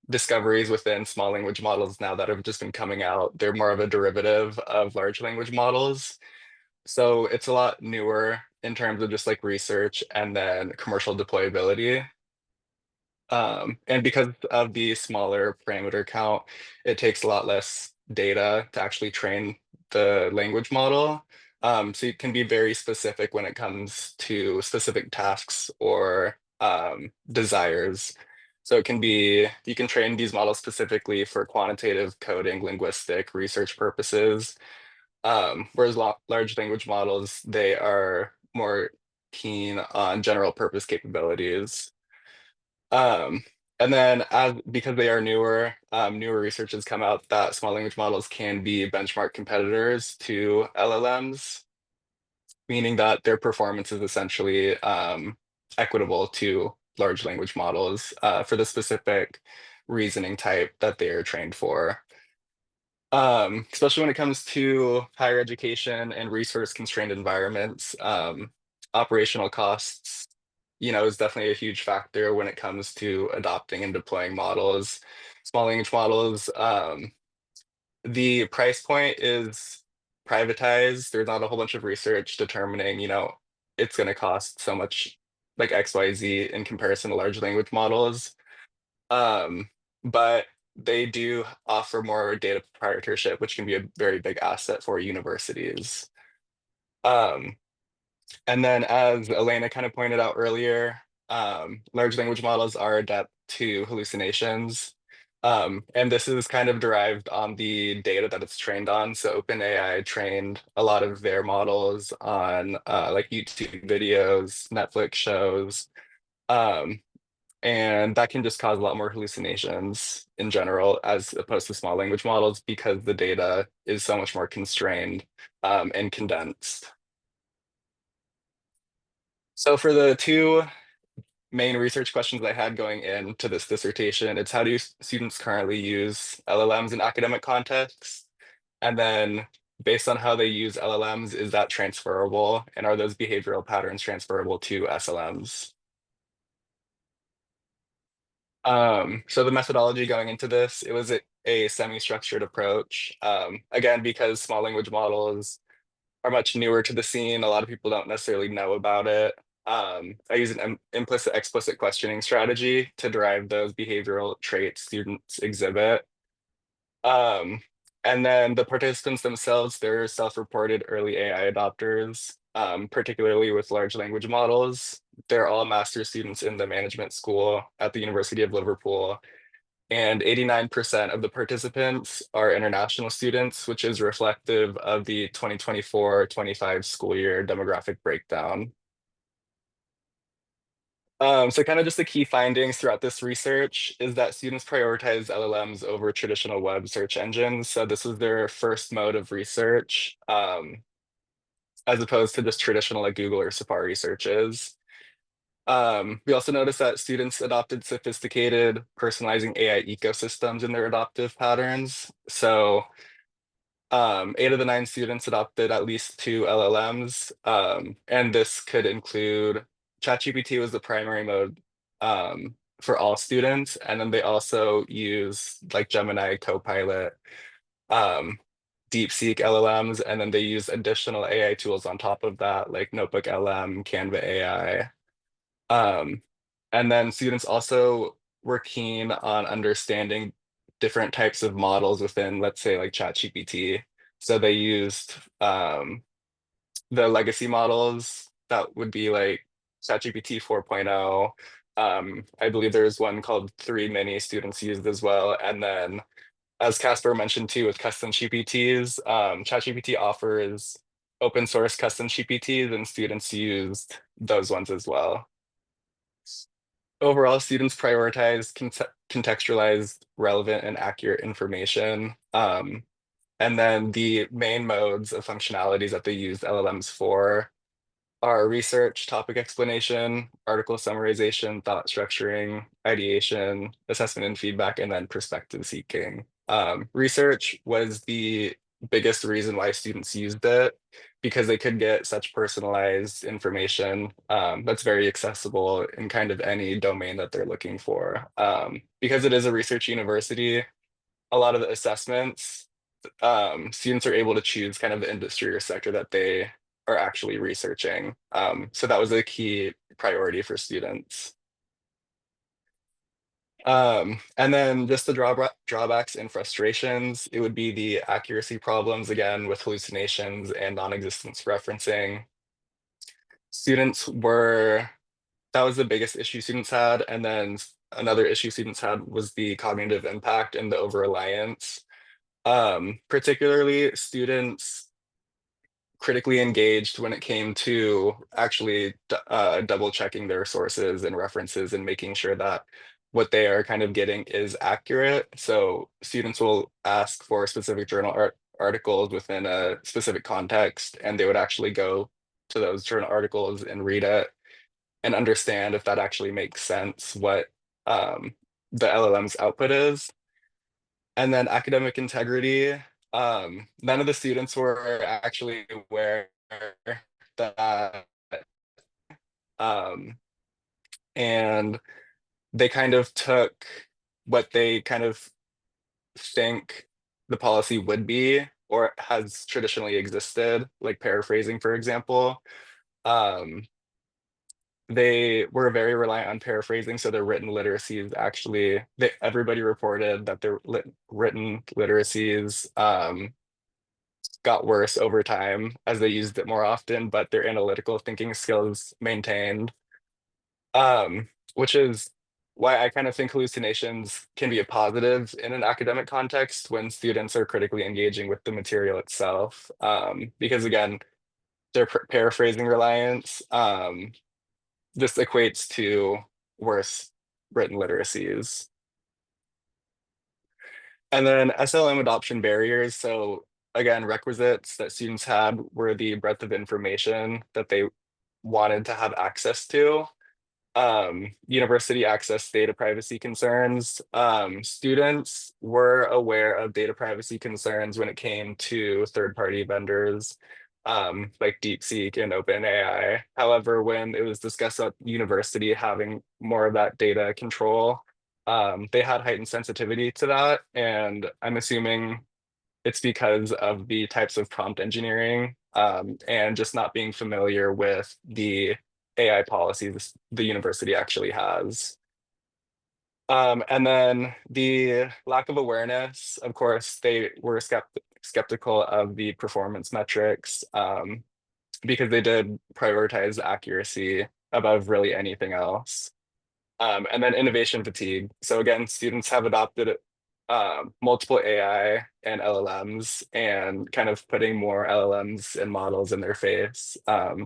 discoveries within small language models now that have just been coming out. They're more of a derivative of large language models. So it's a lot newer in terms of just like research and then commercial deployability. And because of the smaller parameter count, it takes a lot less data to actually train the language model. So you can be very specific when it comes to specific tasks or desires. So it can be, you can train these models specifically for quantitative coding, linguistic research purposes. Whereas large language models, they are more keen on general purpose capabilities. Um, and then because they are newer, newer research has come out that small language models can be benchmark competitors to LLMs, meaning that their performance is essentially equitable to large language models for the specific reasoning type that they are trained for. Especially when it comes to higher education and resource constrained environments, operational costs, is definitely a huge factor when it comes to adopting and deploying models, small language models. The price point is privatized. There's not a whole bunch of research determining, it's going to cost so much like XYZ in comparison to large language models. But they do offer more data proprietorship, which can be a very big asset for universities. Um, and then, as Elena kind of pointed out earlier, large language models are adept to hallucinations. And this is kind of derived on the data that it's trained on. So OpenAI trained a lot of their models on like YouTube videos, Netflix shows. Um, and that can just cause a lot more hallucinations in general, as opposed to small language models, because the data is so much more constrained and condensed. So for the two main research questions I had going into this dissertation, it's how do students currently use LLMs in academic contexts? And then based on how they use LLMs, is that transferable? And are those behavioral patterns transferable to SLMs? So the methodology going into this, it was a semi-structured approach. Again, because small language models are much newer to the scene, a lot of people don't necessarily know about it. I use an implicit explicit questioning strategy to derive those behavioral traits students exhibit. And then the participants themselves, they're self-reported early AI adopters, particularly with large language models. They're all master's students in the management school at the University of Liverpool. And 89% of the participants are international students, which is reflective of the 2024-25 school year demographic breakdown. So kind of just the key findings throughout this research is that students prioritize LLMs over traditional web search engines. So this was their first mode of research, as opposed to just traditional like Google or Safari searches. We also noticed that students adopted sophisticated personalizing AI ecosystems in their adoptive patterns. So 8 of the 9 students adopted at least 2 LLMs, and this could include ChatGPT was the primary mode for all students, and then they also use like Gemini, Copilot, um, DeepSeek LLMs, and then they use additional AI tools on top of that, like Notebook LM, Canva AI. And then students also were keen on understanding different types of models within, let's say, like ChatGPT. So they used the legacy models that would be like ChatGPT 4.0. I believe there's one called 3 Mini students used as well. And then, as Casper mentioned too, with custom GPTs, ChatGPT offers open source custom GPTs, and students used those ones as well. Overall, students prioritize contextualized, relevant, and accurate information. And then the main modes of functionalities that they use LLMs for are research, topic explanation, article summarization, thought structuring, ideation, assessment and feedback, and then perspective seeking. Research was the biggest reason why students used it, because they could get such personalized information that's very accessible in kind of any domain that they're looking for. Because it is a research university, a lot of the assessments, students are able to choose kind of the industry or sector that they are actually researching. So that was a key priority for students. And then just the drawbacks and frustrations, it would be the accuracy problems, again, with hallucinations and non-existence referencing. That was the biggest issue students had. And then another issue students had was the cognitive impact and the over-reliance. Particularly students critically engaged when it came to actually double checking their sources and references and making sure that what they are kind of getting is accurate. So students will ask for specific journal articles within a specific context, and they would actually go to those journal articles and read it and understand if that actually makes sense, what the LLM's output is. And then academic integrity. None of the students were actually aware that, and they kind of took what they kind of think the policy would be or has traditionally existed, like paraphrasing, for example. They were very reliant on paraphrasing, so their written literacies actually, everybody reported that their written literacies got worse over time as they used it more often, but their analytical thinking skills maintained, which is why I kind of think hallucinations can be a positive in an academic context when students are critically engaging with the material itself, because again, their paraphrasing reliance this equates to worse written literacies. And then SLM adoption barriers. So again, requisites that students had were the breadth of information that they wanted to have access to. University access data privacy concerns. Students were aware of data privacy concerns when it came to third-party vendors, like DeepSeek and OpenAI. However, when it was discussed at university having more of that data control, they had heightened sensitivity to that. And I'm assuming it's because of the types of prompt engineering and just not being familiar with the AI policies the university actually has. And then the lack of awareness, of course, they were skeptical of the performance metrics because they did prioritize accuracy above really anything else. And then innovation fatigue. So again, students have adopted multiple AI and LLMs and kind of putting more LLMs and models in their face.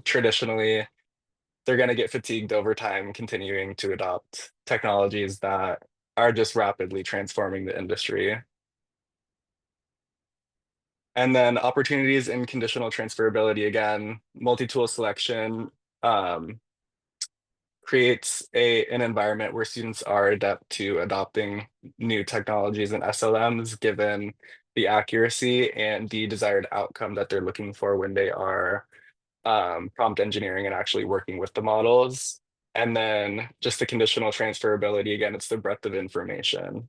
Traditionally, they're going to get fatigued over time continuing to adopt technologies that are just rapidly transforming the industry. And then opportunities in conditional transferability, again, multi-tool selection creates an environment where students are adept to adopting new technologies and SLMs given the accuracy and the desired outcome that they're looking for when they are prompt engineering and actually working with the models. And then just the conditional transferability, again, it's the breadth of information.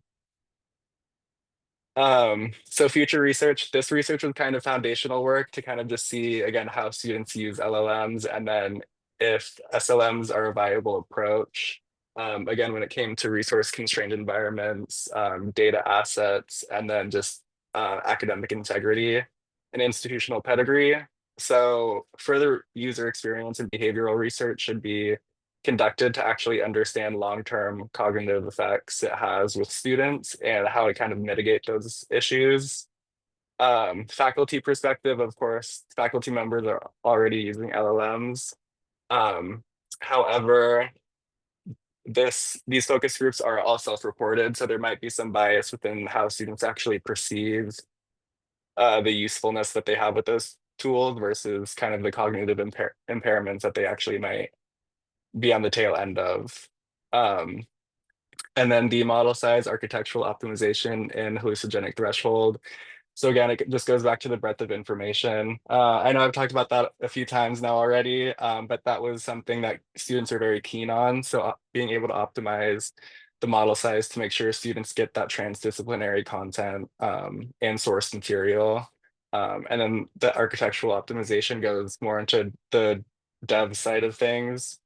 So future research, this research was kind of foundational work to kind of just see, again, how students use LLMs, and then if SLMs are a viable approach. Again, when it came to resource constrained environments, data assets, and then just academic integrity and institutional pedigree. So further user experience and behavioral research should be conducted to actually understand long-term cognitive effects it has with students and how to kind of mitigate those issues. Faculty perspective, of course, faculty members are already using LLMs. However, these focus groups are all self-reported, so there might be some bias within how students actually perceive the usefulness that they have with those tools versus kind of the cognitive impairments that they actually might be on the tail end of. And then the model size, architectural optimization, and hallucinogenic threshold. So again, it just goes back to the breadth of information. I know I've talked about that a few times now already, but that was something that students are very keen on. So being able to optimize the model size to make sure students get that transdisciplinary content and source material. And then the architectural optimization goes more into the dev side of things.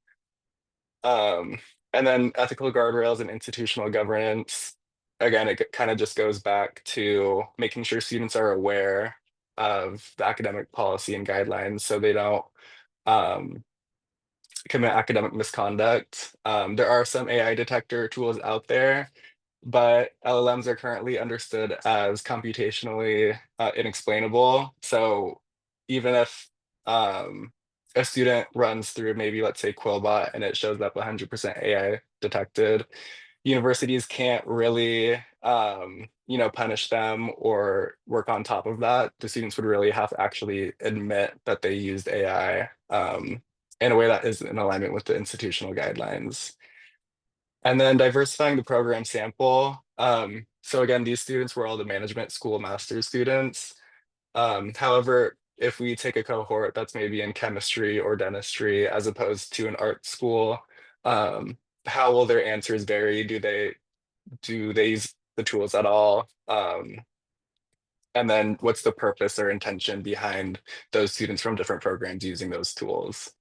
And then ethical guardrails and institutional governance. Again, it kind of just goes back to making sure students are aware of the academic policy and guidelines so they don't commit academic misconduct. There are some AI detector tools out there, but LLMs are currently understood as computationally inexplainable. So even if a student runs through maybe, let's say, Quillbot, and it shows up 100% AI detected, universities can't really punish them or work on top of that. The students would really have to actually admit that they used AI in a way that is in alignment with the institutional guidelines. And then diversifying the program sample. So again, these students were all the management school master's students. However, if we take a cohort that's maybe in chemistry or dentistry as opposed to an art school, how will their answers vary? Do they use the tools at all? And then what's the purpose or intention behind those students from different programs using those tools?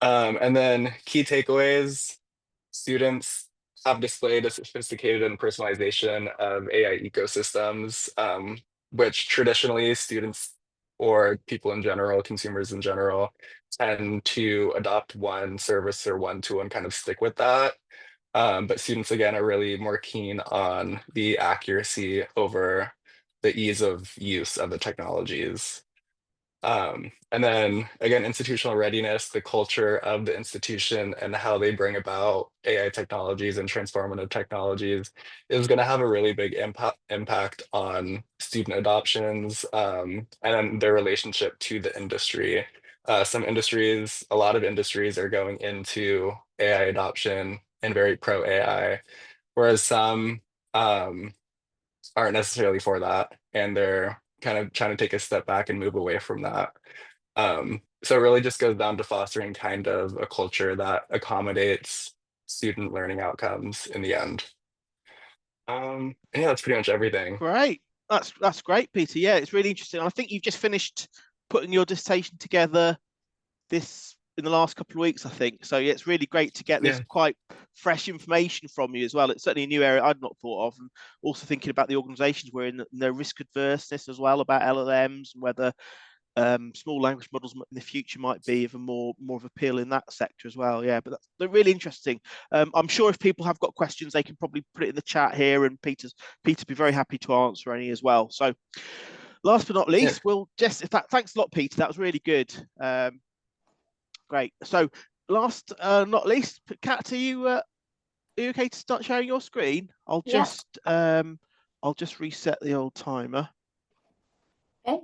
And then key takeaways, students have displayed a sophisticated personalization of AI ecosystems, which traditionally students or people in general, consumers in general, tend to adopt one service or one tool and kind of stick with that. But students, again, are really more keen on the accuracy over the ease of use of the technologies. And then again, institutional readiness, the culture of the institution and how they bring about AI technologies and transformative technologies is going to have a really big impact on student adoptions and then their relationship to the industry. Some industries, a lot of industries are going into AI adoption and very pro AI, whereas some aren't necessarily for that, and they're kind of trying to take a step back and move away from that. So it really just goes down to fostering kind of a culture that accommodates student learning outcomes in the end. And yeah, that's pretty much everything. Great. That's great, Peter. Yeah, it's really interesting. I think you've just finished putting your dissertation together in the last couple of weeks, I think. So yeah, it's really great to get this quite fresh information from you as well. It's certainly a new area I'd not thought of, and also thinking about the organisations we're in, their risk adverseness as well about LLMs and whether small language models in the future might be of more of appeal in that sector as well. Yeah, but they're really interesting. I'm sure if people have got questions, they can probably put it in the chat here, and Peter'd be very happy to answer any as well. So last but not least, we'll just thanks a lot, Peter. That was really good. Great. So last, not least, Kat, are you okay to start sharing your screen? I'll just reset the old timer. Okay.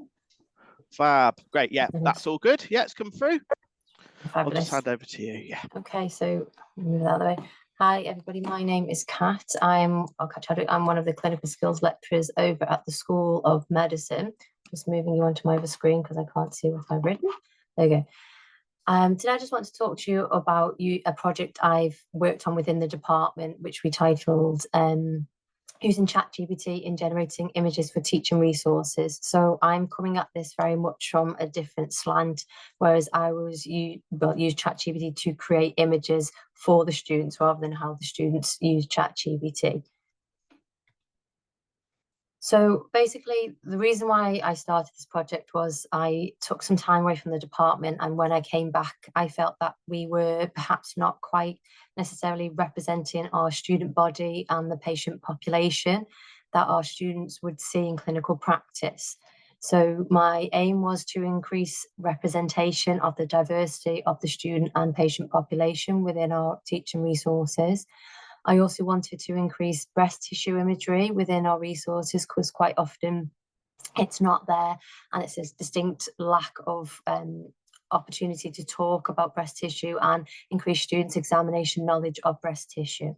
Fab. Great. Yeah, that's all good. Yeah, it's come through. Fabulous. I'll just hand over to you. Yeah. Okay, so move that out of the way. Hi, everybody. My name is Kat. I'm Chadwick. I'm one of the clinical skills lecturers over at the School of Medicine. Just moving you onto my other screen because I can't see what I've written. There you go. Today I just want to talk to you about a project I've worked on within the department, which we titled using ChatGPT in generating images for teaching resources. So I'm coming at this very much from a different slant, whereas I use ChatGPT to create images for the students rather than how the students use ChatGPT. So basically, the reason why I started this project was I took some time away from the department, and when I came back, I felt that we were perhaps not quite necessarily representing our student body and the patient population that our students would see in clinical practice. So my aim was to increase representation of the diversity of the student and patient population within our teaching resources. I also wanted to increase breast tissue imagery within our resources because quite often it's not there, and it's a distinct lack of opportunity to talk about breast tissue and increase students' examination knowledge of breast tissue.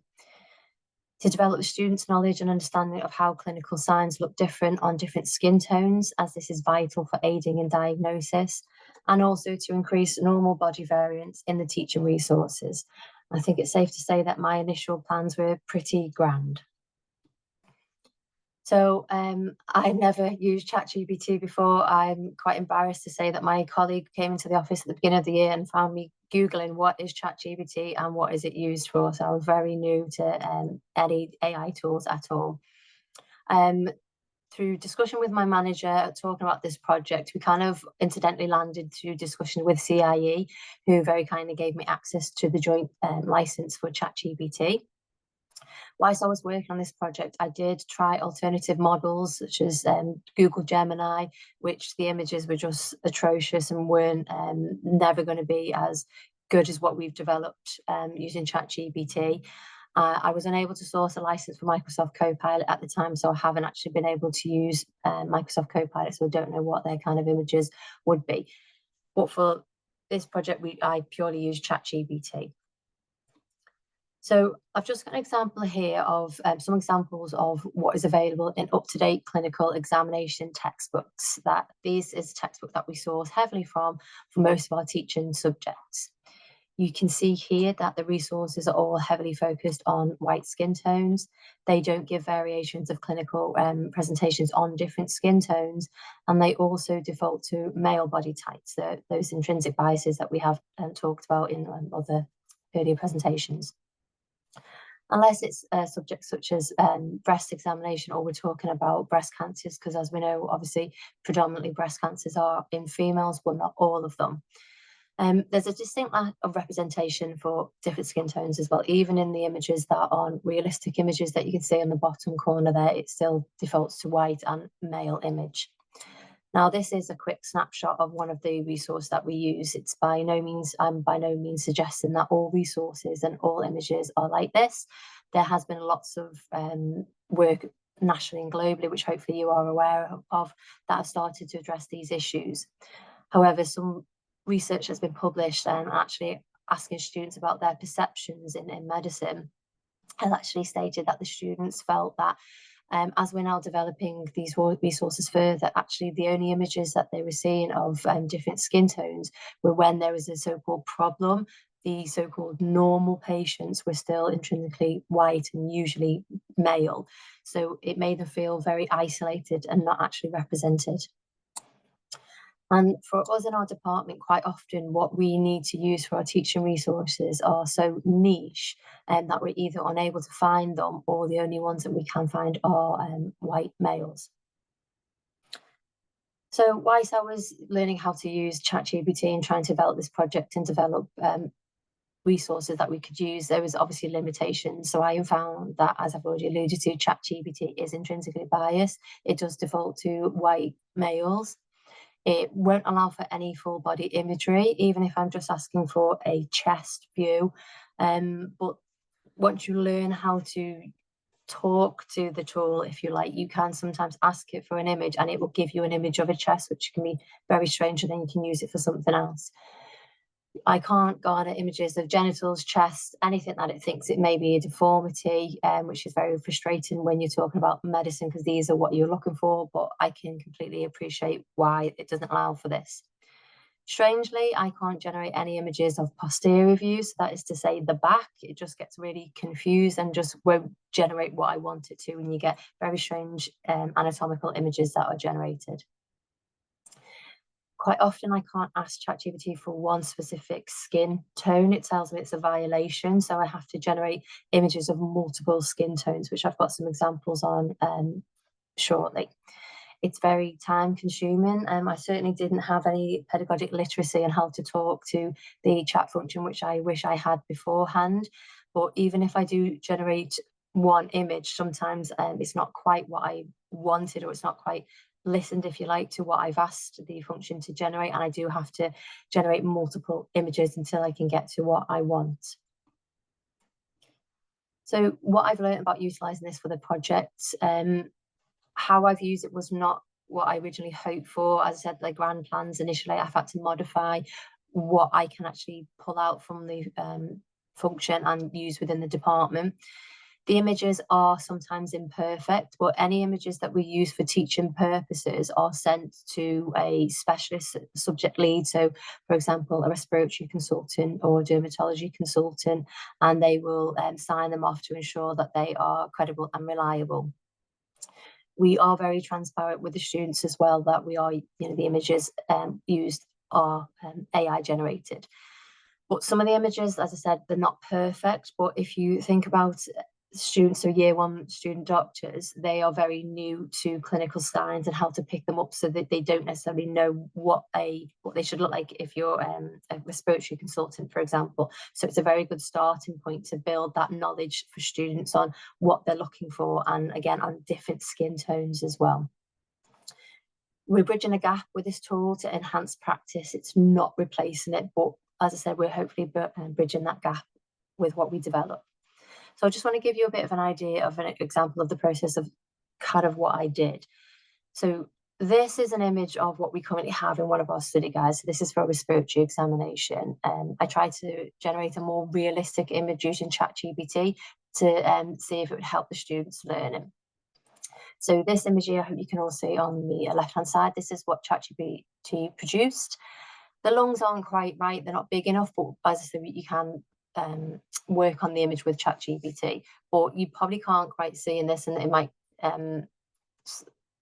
To develop the students' knowledge and understanding of how clinical signs look different on different skin tones, as this is vital for aiding in diagnosis, and also to increase normal body variance in the teaching resources. I think it's safe to say that my initial plans were pretty grand. So I never used ChatGPT before. I'm quite embarrassed to say that my colleague came into the office at the beginning of the year and found me Googling what is ChatGPT and what is it used for. So I was very new to any AI tools at all. Through discussion with my manager talking about this project, we kind of incidentally landed to discussion with CIE, who very kindly gave me access to the joint license for ChatGPT. Whilst I was working on this project, I did try alternative models such as Google Gemini, which the images were just atrocious and weren't never going to be as good as what we've developed using ChatGPT. I was unable to source a license for Microsoft Copilot at the time, so I haven't actually been able to use Microsoft Copilot, so I don't know what their kind of images would be. But for this project, I purely use ChatGPT. So I've just got an example here of some examples of what is available in up-to-date clinical examination textbooks. This is a textbook that we source heavily from for most of our teaching subjects. You can see here that the resources are all heavily focused on white skin tones. They don't give variations of clinical presentations on different skin tones, and they also default to male body types, those intrinsic biases that we have talked about in other earlier presentations. Unless it's subjects such as breast examination, or we're talking about breast cancers, because as we know, obviously, predominantly breast cancers are in females, but not all of them. There's a distinct lack of representation for different skin tones as well. Even in the images that aren't realistic images that you can see on the bottom corner there, it still defaults to white and male image. Now, this is a quick snapshot of one of the resources that we use. It's by no means suggesting that all resources and all images are like this. There has been lots of work nationally and globally, which hopefully you are aware of, that have started to address these issues. However, some research has been published and actually asking students about their perceptions in medicine has actually stated that the students felt that as we're now developing these resources further, actually the only images that they were seeing of different skin tones were when there was a so-called problem. The so-called normal patients were still intrinsically white and usually male. So it made them feel very isolated and not actually represented. And for us in our department, quite often what we need to use for our teaching resources are so niche that we're either unable to find them, or the only ones that we can find are white males. So whilst I was learning how to use ChatGPT and trying to develop this project and develop resources that we could use, there was obviously limitations. So I found that, as I've already alluded to, ChatGPT is intrinsically biased. It does default to white males. It won't allow for any full body imagery, even if I'm just asking for a chest view. But once you learn how to talk to the tool, if you like, you can sometimes ask it for an image and it will give you an image of a chest, which can be very strange, and then you can use it for something else. I can't garner images of genitals, chest, anything that it thinks it may be a deformity, which is very frustrating when you're talking about medicine, because these are what you're looking for, but I can completely appreciate why it doesn't allow for this. Strangely, I can't generate any images of posterior views. So that is to say the back. It just gets really confused and just won't generate what I want it to, and you get very strange anatomical images that are generated. Quite often I can't ask ChatGPT for one specific skin tone. It tells me it's a violation, so I have to generate images of multiple skin tones, which I've got some examples on shortly. It's very time consuming. I certainly didn't have any pedagogic literacy on how to talk to the chat function, which I wish I had beforehand. But even if I do generate one image, sometimes it's not quite what I wanted, or it's not quite listened, if you like, to what I've asked the function to generate, and I do have to generate multiple images until I can get to what I want. So what I've learned about utilising this for the project, how I've used it was not what I originally hoped for. As I said, like grand plans initially, I've had to modify what I can actually pull out from the function and use within the department. The images are sometimes imperfect, but any images that we use for teaching purposes are sent to a specialist subject lead. So, for example, a respiratory consultant or a dermatology consultant, and they will sign them off to ensure that they are credible and reliable. We are very transparent with the students as well that we are, the images used are AI generated. But some of the images, as I said, they're not perfect. But if you think about students, so year one student doctors, they are very new to clinical signs and how to pick them up, so that they don't necessarily know what they should look like if you're a respiratory consultant, for example. So it's a very good starting point to build that knowledge for students on what they're looking for, and again on different skin tones as well. We're bridging a gap with this tool to enhance practice. It's not replacing it, but as I said, we're hopefully bridging that gap with what we develop. So I just want to give you a bit of an idea of an example of the process of kind of what I did. So this is an image of what we currently have in one of our study guides. So this is for a respiratory examination. I tried to generate a more realistic image using ChatGPT to see if it would help the students learning. So this image here, I hope you can all see on the left-hand side, this is what ChatGPT produced. The lungs aren't quite right, they're not big enough, but as I said, you can work on the image with ChatGPT, but you probably can't quite see in this, and it might, not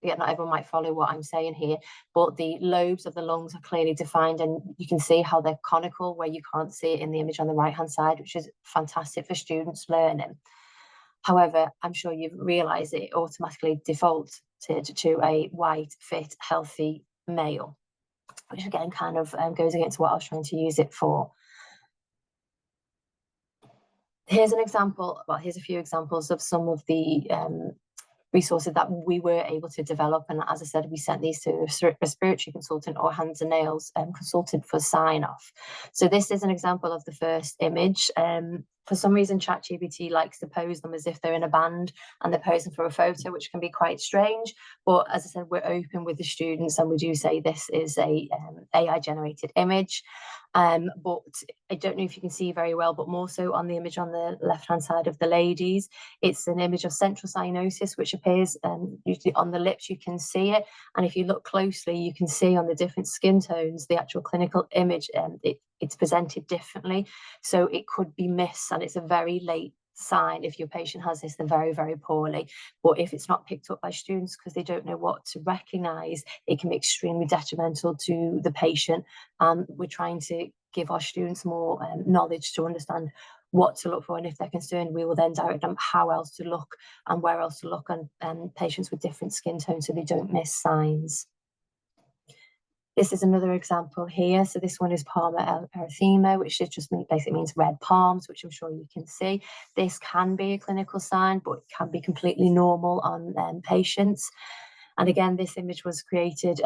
everyone might follow what I'm saying here, but the lobes of the lungs are clearly defined, and you can see how they're conical where you can't see it in the image on the right-hand side, which is fantastic for students learning. However, I'm sure you've realised it automatically defaulted to a white, fit, healthy male, which again kind of goes against what I was trying to use it for. Here's an example, well, here's a few examples of some of the resources that we were able to develop. And as I said, we sent these to a respiratory consultant or hands and nails consultant for sign off. So this is an example of the first image. For some reason, ChatGPT likes to pose them as if they're in a band and they're posing for a photo, which can be quite strange. But as I said, we're open with the students and we do say this is a AI generated image. But I don't know if you can see very well, but more so on the image on the left-hand side of the ladies, it's an image of central cyanosis, which appears usually on the lips. You can see it. And if you look closely, you can see on the different skin tones, the actual clinical image, it's presented differently. So it could be missed, and it's a very late sign if your patient has this, they're very, very poorly. But if it's not picked up by students because they don't know what to recognise, it can be extremely detrimental to the patient. We're trying to give our students more knowledge to understand what to look for, and if they're concerned, we will then direct them how else to look and where else to look on patients with different skin tones so they don't miss signs. This is another example here. So this one is palmar erythema, which just basically means red palms, which I'm sure you can see. This can be a clinical sign, but it can be completely normal on patients. And again, this image was created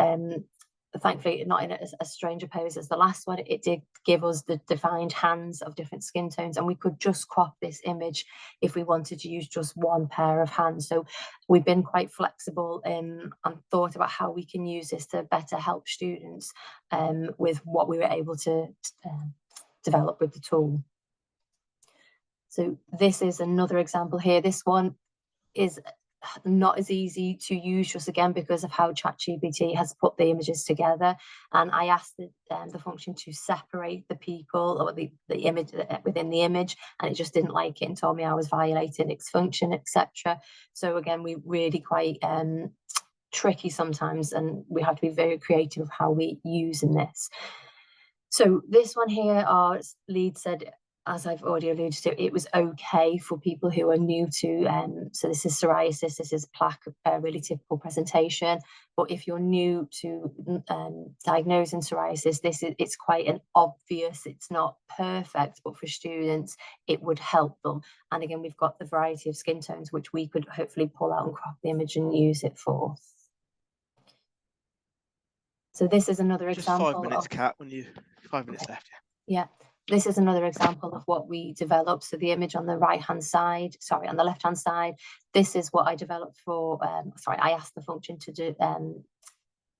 thankfully not in a stranger pose as the last one. It did give us the defined hands of different skin tones, and we could just crop this image if we wanted to use just one pair of hands. So we've been quite flexible and thought about how we can use this to better help students with what we were able to develop with the tool. So this is another example here. This one is not as easy to use, just again because of how ChatGPT has put the images together. And I asked the function to separate the people or the image within the image, and it just didn't like it and told me I was violating its function, etc. So again, we really quite tricky sometimes, and we have to be very creative of how we use in this. So this one here, our lead said, as I've already alluded to, it was okay for people who are new to, so this is psoriasis, this is plaque, a really typical presentation. But if you're new to diagnosing psoriasis, it's quite an obvious, it's not perfect, but for students, it would help them. And again, we've got the variety of skin tones, which we could hopefully pull out and crop the image and use it for. So this is another example. Just 5 minutes, Kat, 5 minutes left. Yeah. This is another example of what we developed. So the image on the right-hand side, sorry, on the left-hand side, this is what I developed for, I asked the function to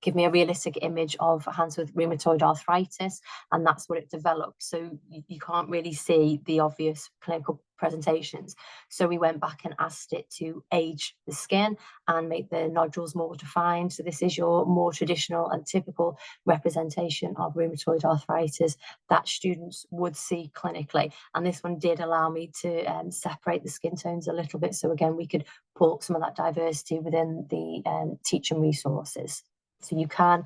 give me a realistic image of hands with rheumatoid arthritis, and that's what it developed. So you can't really see the obvious clinical presentations. So we went back and asked it to age the skin and make the nodules more defined. So this is your more traditional and typical representation of rheumatoid arthritis that students would see clinically. And this one did allow me to separate the skin tones a little bit. So again, we could pull some of that diversity within the teaching resources. So you can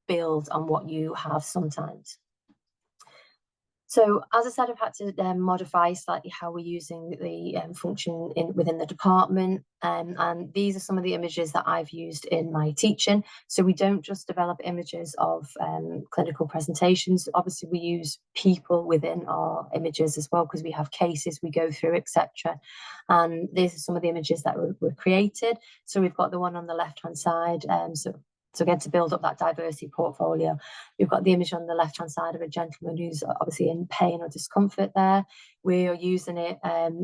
build on what you have sometimes. So as I said, I've had to modify slightly how we're using the function within the department. And these are some of the images that I've used in my teaching. So we don't just develop images of clinical presentations. Obviously, we use people within our images as well, because we have cases we go through, etc. And these are some of the images that were created. So we've got the one on the left-hand side. So again, to build up that diversity portfolio, you've got the image on the left-hand side of a gentleman who's obviously in pain or discomfort there. We are using it,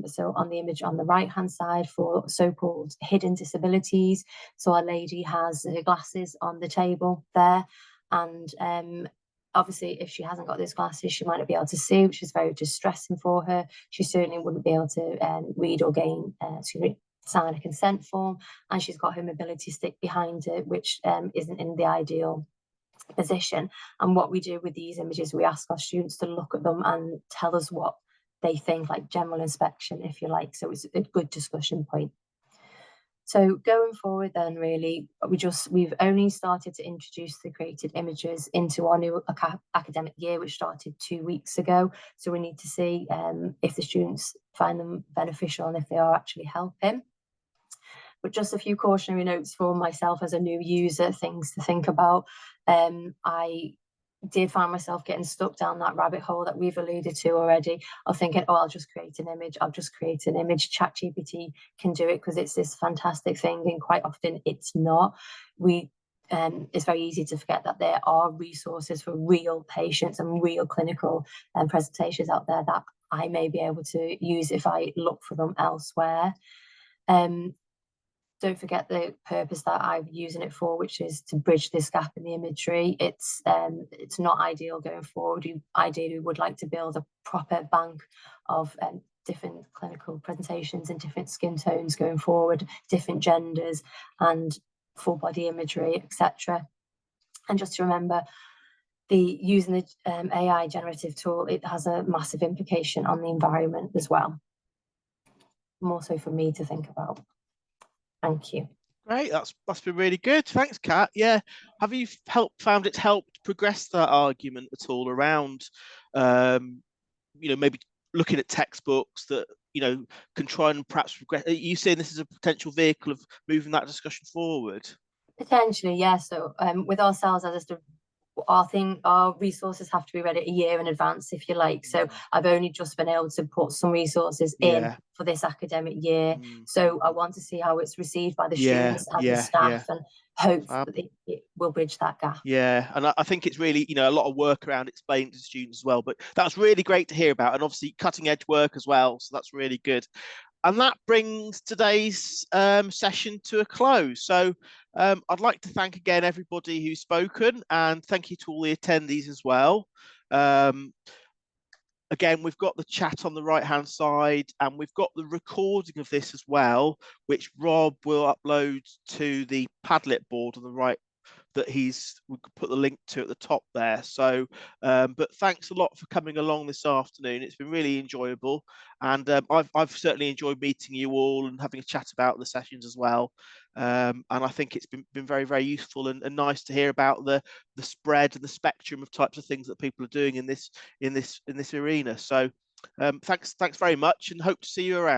so on the image on the right-hand side for so-called hidden disabilities. So our lady has her glasses on the table there. And obviously, if she hasn't got those glasses, she might not be able to see, which is very distressing for her. She certainly wouldn't be able to read or sign a consent form, and she's got her mobility stick behind it, which isn't in the ideal position. And what we do with these images, we ask our students to look at them and tell us what they think, like general inspection, if you like. So it's a good discussion point. So going forward then, really, we've only started to introduce the created images into our new academic year, which started 2 weeks ago. So we need to see if the students find them beneficial and if they are actually helping. But just a few cautionary notes for myself as a new user, things to think about. I did find myself getting stuck down that rabbit hole that we've alluded to already, of thinking, oh, I'll just create an image. ChatGPT can do it because it's this fantastic thing, and quite often it's not. It's very easy to forget that there are resources for real patients and real clinical presentations out there that I may be able to use if I look for them elsewhere. Don't forget the purpose that I'm using it for, which is to bridge this gap in the imagery. It's not ideal going forward. We ideally would like to build a proper bank of different clinical presentations and different skin tones going forward, different genders and full body imagery, etc. And just to remember, using the AI generative tool, it has a massive implication on the environment as well. More so for me to think about. Thank you. Great, that's been really good. Thanks, Kat. Yeah, have you found it's helped progress that argument at all around, maybe looking at textbooks that can try and perhaps progress? Are you seeing this as a potential vehicle of moving that discussion forward? Potentially, yeah. So with ourselves as our resources have to be ready a year in advance, if you like. So I've only just been able to put some resources in for this academic year. So I want to see how it's received by the students and the staff, and hope that it will bridge that gap. Yeah, and I think it's really, a lot of work around explaining to students as well. But that's really great to hear about, and obviously cutting edge work as well. So that's really good. And that brings today's session to a close. So I'd like to thank again everybody who's spoken, and thank you to all the attendees as well. Again, we've got the chat on the right-hand side, and we've got the recording of this as well, which Rob will upload to the Padlet board on the right, that we could put the link to at the top there. So but thanks a lot for coming along this afternoon. It's been really enjoyable, and I've certainly enjoyed meeting you all and having a chat about the sessions as well. And I think it's been very, very useful and nice to hear about the spread and the spectrum of types of things that people are doing in this arena. So thanks very much, and hope to see you around.